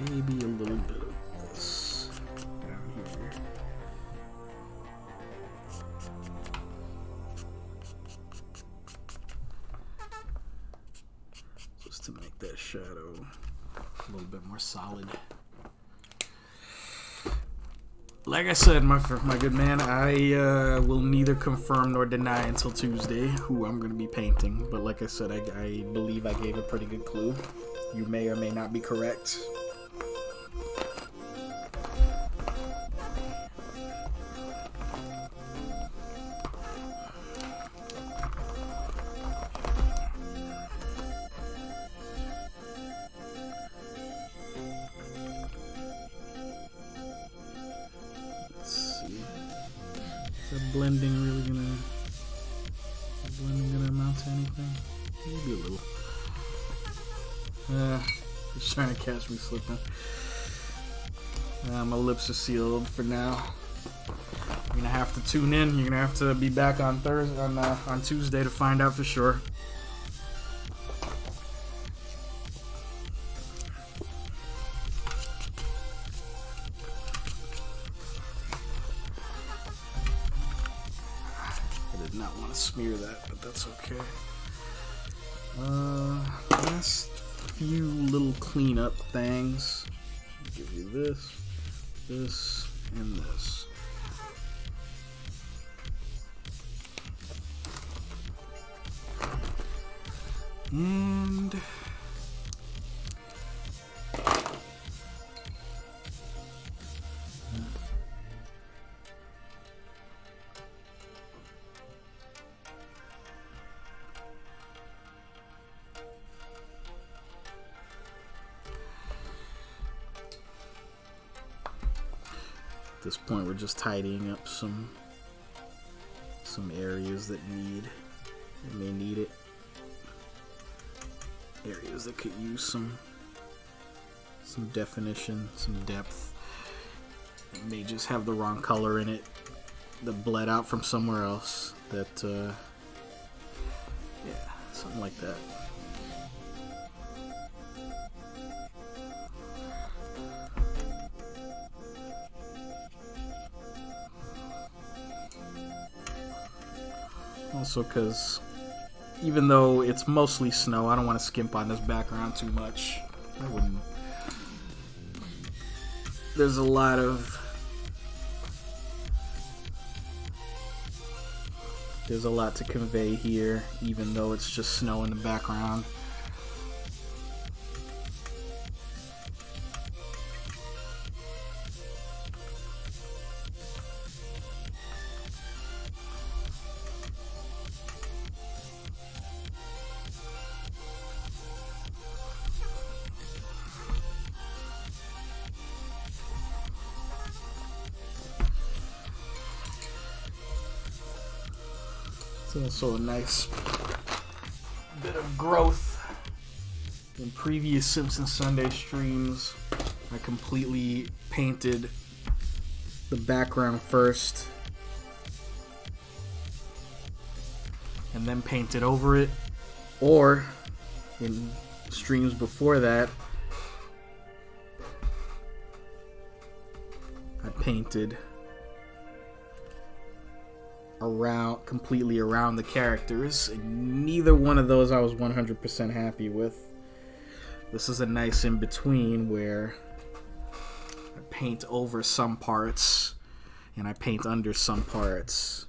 [SPEAKER 1] Maybe a little bit of this down here. Just to make that shadow a little bit more solid. Like I said, my good man, I will neither confirm nor deny until Tuesday who I'm going to be painting. But like I said, I believe I gave a pretty good clue. You may or may not be correct. Let's see. Is that blending really gonna... into anything? Maybe a little. Just trying to catch me slipping. My lips are sealed for now. You're gonna have to tune in. You're gonna have to be back on Thursday, on Tuesday to find out for sure. I did not want to smear that, but that's okay. Last few little cleanup things. I'll give you this, this, and this. And at this point, we're just tidying up some areas that may need it. Areas that could use some definition, some depth. It may just have the wrong color in it that bled out from somewhere else. That yeah, something like that. Also, because even though it's mostly snow, I don't want to skimp on this background too much. I wouldn't. There's a lot to convey here, even though it's just snow in the background. It's also a nice bit of growth. In previous Simpsons Sunday streams, I completely painted the background first and then painted over it. Or in streams before that, I painted completely around the characters, and neither one of those I was 100% happy with. This is a nice in between where I paint over some parts and I paint under some parts,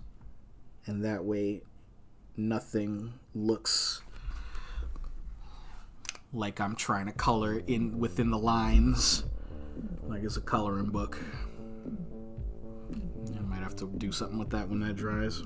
[SPEAKER 1] and that way nothing looks like I'm trying to color in within the lines like it's a coloring book. I might have to do something with that when that dries.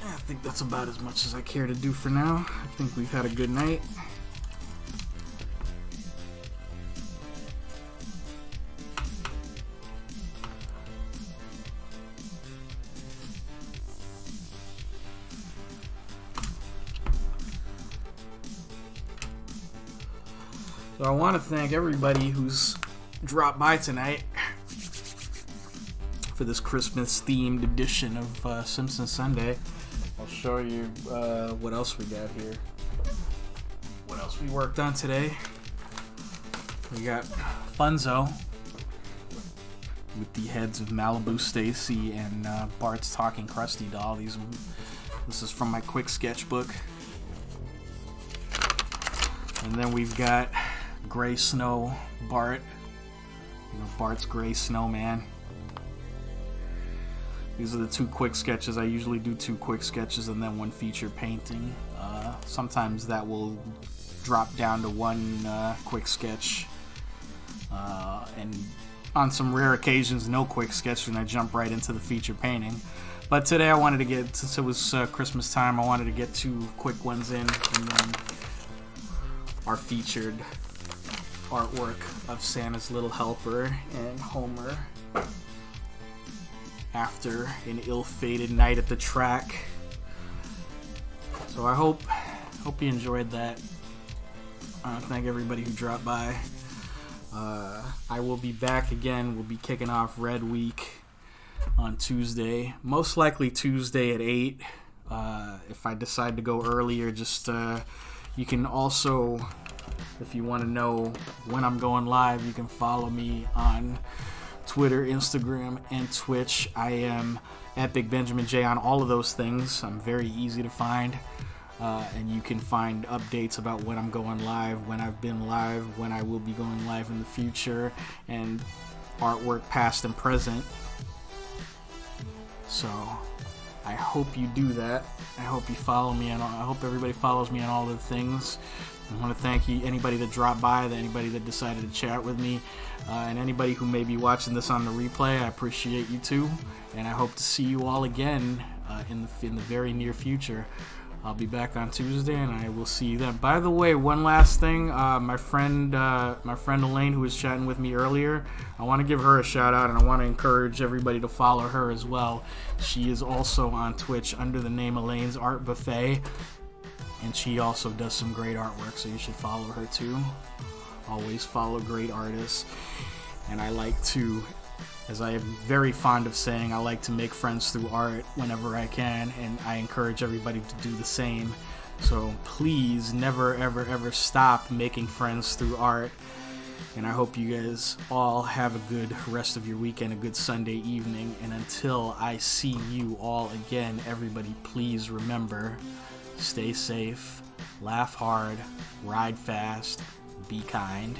[SPEAKER 1] I think that's about as much as I care to do for now. I think we've had a good night. So I want to thank everybody who's dropped by tonight for this Christmas themed edition of Simpsons Sunday. I'll show you what else we got here. What else we worked on today. We got Funzo with the heads of Malibu Stacy and Bart's talking Krusty doll. This is from my quick sketchbook. And then we've got Gray Snow Bart. You know, Bart's Gray Snowman. These are the two quick sketches. I usually do two quick sketches and then one feature painting. Sometimes that will drop down to one quick sketch, and on some rare occasions no quick sketch, and I jump right into the feature painting. But today I wanted to get, since it was Christmas time, I wanted to get 2 quick ones in, and then our featured artwork of Santa's Little Helper and Homer after an ill-fated night at the track. So I hope you enjoyed that. Thank everybody who dropped by. I will be back again. We'll be kicking off Red Week on Tuesday, most likely Tuesday at 8. If I decide to go earlier, just you can also, if you want to know when I'm going live, you can follow me on Twitter, Instagram, and Twitch. I am at Big Benjamin J on all of those things. I'm very easy to find, and you can find updates about when I'm going live, when I've been live, when I will be going live in the future, and artwork past and present. So I hope you do that. I hope you follow me, and I hope everybody follows me on all the things. I want to thank you, anybody that dropped by, anybody that decided to chat with me, and anybody who may be watching this on the replay. I appreciate you too, and I hope to see you all again in the very near future. I'll be back on Tuesday, and I will see you then. By the way, one last thing, my friend Elaine, who was chatting with me earlier, I want to give her a shout out, and I want to encourage everybody to follow her as well. She is also on Twitch under the name Elaine's Art Buffet, and she also does some great artwork, so you should follow her too. Always follow great artists. And I like to, as I am very fond of saying, I like to make friends through art whenever I can, and I encourage everybody to do the same. So please never ever ever stop making friends through art. And I hope you guys all have a good rest of your weekend, a good Sunday evening. And until I see you all again, everybody, please remember, stay safe, laugh hard, ride fast, be kind.